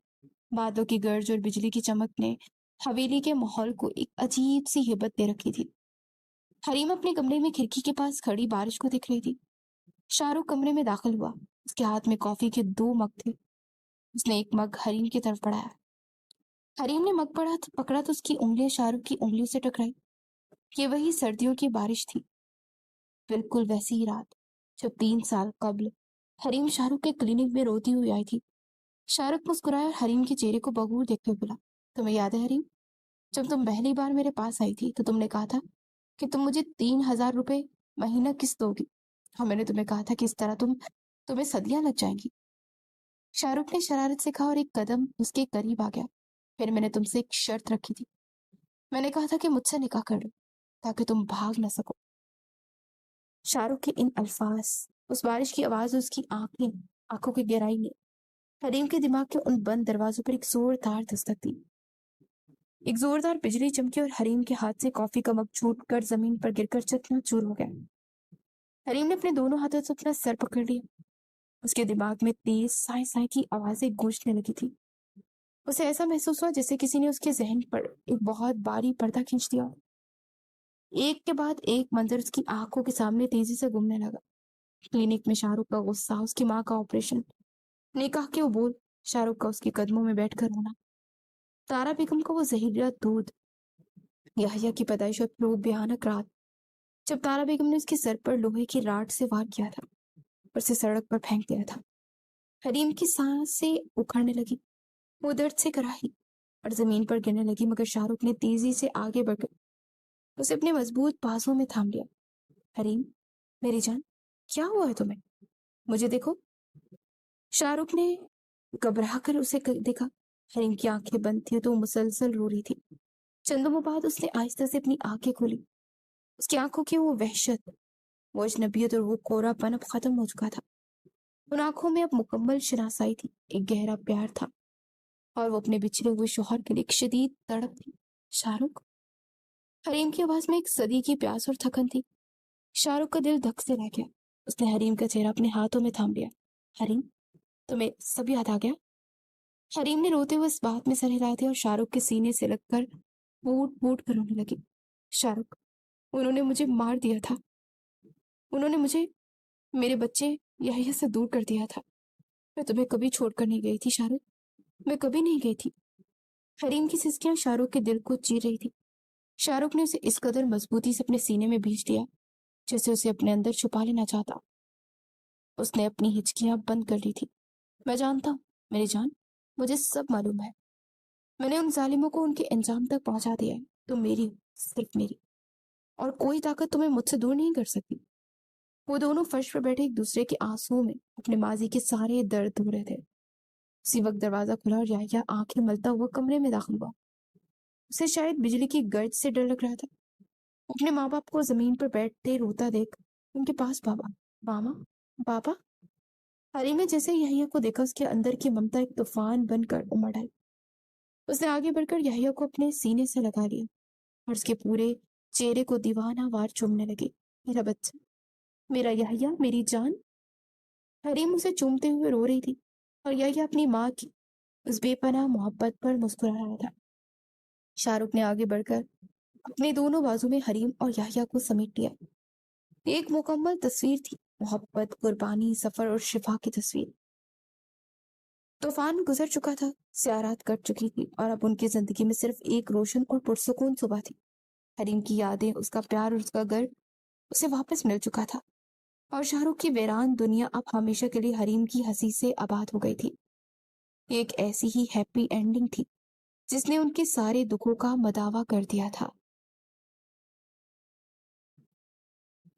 बादलों की गर्ज और बिजली की चमक ने हवेली के माहौल को एक अजीब सी हिब्बत दे रखी थी। हरीम अपने कमरे में खिड़की के पास खड़ी बारिश को देख रही थी। शाहरुख कमरे में दाखिल हुआ। उसके हाथ में कॉफी के 2 मग थे। उसने एक मग हरीम की तरफ बढ़ाया। हरीम ने मग पकड़ा तो उसकी उंगलियां शाहरुख की उंगलियों से टकराई। ये वही सर्दियों की बारिश थी, बिल्कुल वैसी ही रात जब 3 साल कबल हरीम शाहरुख के क्लिनिक में रोती हुई आई थी। शाहरुख मुस्कुराया और हरीम के चेहरे को बगूर देखते हुए बोला, तुम्हें याद है हरीम, जब तुम पहली बार मेरे पास आई थी तो तुमने कहा था कि तुम मुझे 3,000 रुपए महीना किस्त दोगी और मैंने तुम्हें कहा था कि इस तरह तुम्हें सदियां लग जाएंगी। शाहरुख ने शरारत से कहा और एक कदम उसके करीब आ गया। پھر میں نے تم سے ایک شرط رکھی تھی. میں نے کہا تھا کہ مجھ سے نکاح کر لو تاکہ تم بھاگ نہ سکو. شاہ رخ کے ان الفاظ، اس بارش کی آواز، اس کی آنکھوں کی گہرائی نے حریم کے دماغ کے ان بند دروازوں پر ایک زوردار دستک دی. ایک زوردار بجلی چمکی اور حریم کے ہاتھ سے کافی کا مگ چھوٹ کر زمین پر گر کر چکنا چور ہو گیا. حریم نے اپنے دونوں ہاتھوں سے اپنا سر پکڑ لیا. اس کے دماغ میں تیز سائیں سائیں کی آوازیں گونجنے لگی تھی. اسے ایسا محسوس ہوا جیسے کسی نے اس کے ذہن پر ایک بہت باری پردہ کھینچ دیا. ایک کے بعد ایک منظر اس کی آنکھوں کے سامنے تیزی سے گھومنے لگا. کلینک میں شاہ رخ کا غصہ، اس کی ماں کا آپریشن، نکاح کے عبور، شاہ رخ کا اس کے قدموں میں بیٹھ کر رونا، تارا بیگم کا وہ زہریلا دودھ، یحییٰ کی پیدائش اور وہ بھیانک رات جب تارا بیگم نے اس کے سر پر لوہے کی راڈ سے وار کیا تھا اور اسے سڑک پر پھینک دیا تھا. حریم کی سانسیں اکھڑنے لگی. وہ درد سے کراہی اور زمین پر گرنے لگی، مگر شاہ رخ نے تیزی سے آگے بڑھ کر اسے اپنے مضبوط بازوں میں تھام لیا. حریم، میری جان، کیا ہوا ہے تمہیں؟ مجھے دیکھو. شاہ رخ نے گھبرا کر اسے دیکھا. حریم کی آنکھیں بند تھیں تو وہ مسلسل رو رہی تھی. چند لمحوں بعد اس نے آہستہ سے اپنی آنکھیں کھولی. اس کی آنکھوں کی وہ وحشت، وہ اجنبیت اور وہ کوڑا پن اب ختم ہو چکا تھا. ان آنکھوں میں اب مکمل شناسائی تھی، ایک گہرا پیار تھا اور وہ اپنے بچھڑے ہوئے شوہر کے لیے ایک شدید تڑپ تھی. شاہ رخ؟ حریم کی آواز میں ایک صدی کی پیاس اور تھکن تھی. شاہ رخ کا دل دھک سے رہ گیا. اس نے حریم کا چہرہ اپنے ہاتھوں میں تھام لیا. حریم، تمہیں سب یاد آ گیا؟ حریم نے روتے ہوئے اس بات میں سر ہلائے تھے اور شاہ رخ کے سینے سے لگ کر پھوٹ پھوٹ کر رونے لگی. شاہ رخ، انہوں نے مجھے مار دیا تھا. انہوں نے مجھے میرے بچے یحییٰ سے دور کر دیا تھا. میں تمہیں کبھی چھوڑ کر نہیں گئی تھی شاہ رخ، میں کبھی نہیں گئی تھی. حریم کی سسکیاں شاہ رخ کے دل کو چیر رہی تھی. شاہ رخ نے اسے اس قدر مضبوطی سے اپنے سینے میں بھیج دیا جیسے اسے اپنے اندر چھپا لینا چاہتا. اس نے اپنی ہچکیاں بند کر لی تھی. میں جانتا ہوں میری جان، مجھے سب معلوم ہے. میں نے ان ظالموں کو ان کے انجام تک پہنچا دیا ہے. تم میری، صرف میری، اور کوئی طاقت تمہیں مجھ سے دور نہیں کر سکتی. وہ دونوں فرش پر بیٹھے ایک دوسرے کے آنسوؤں میں اپنے ماضی کے سارے درد دھو رہے تھے. اسی وقت دروازہ کھلا اور یحییٰ آنکھیں ملتا ہوا کمرے میں داخل ہوا. اسے شاید بجلی کی گرج سے ڈر لگ رہا تھا. اپنے ماں باپ کو زمین پر بیٹھتے روتا دیکھ ان کے پاس ماما، بابا. حریم نے جیسے یحییٰ کو دیکھا، اس کے اندر کی ممتا ایک طوفان بن کر امڑ آئی. اس نے آگے بڑھ کر یحییٰ کو اپنے سینے سے لگا لیا اور اس کے پورے چہرے کو دیوانہ وار چومنے لگی. میرا بچہ، میرا یحییٰ، میری جان. حریم اسے چومتے ہوئے رو رہی تھی اور یحییٰ اپنی ماں کی اس بے پناہ محبت پر مسکرا رہا تھا. شاہ رخ نے آگے بڑھ کر اپنے دونوں بازو میں حریم اور یحییٰ کو سمیٹ لیا. ایک مکمل تصویر تھی، محبت، قربانی، سفر اور شفا کی تصویر. طوفان گزر چکا تھا، سیارات کٹ چکی تھی اور اب ان کی زندگی میں صرف ایک روشن اور پرسکون صبح تھی. حریم کی یادیں، اس کا پیار اور اس کا گھر اسے واپس مل چکا تھا اور شاہ رخ کی ویران دنیا اب ہمیشہ کے لیے حریم کی ہنسی سے آباد ہو گئی تھی. ایک ایسی ہی ہیپی اینڈنگ تھی جس نے ان کے سارے دکھوں کا مداوا کر دیا تھا.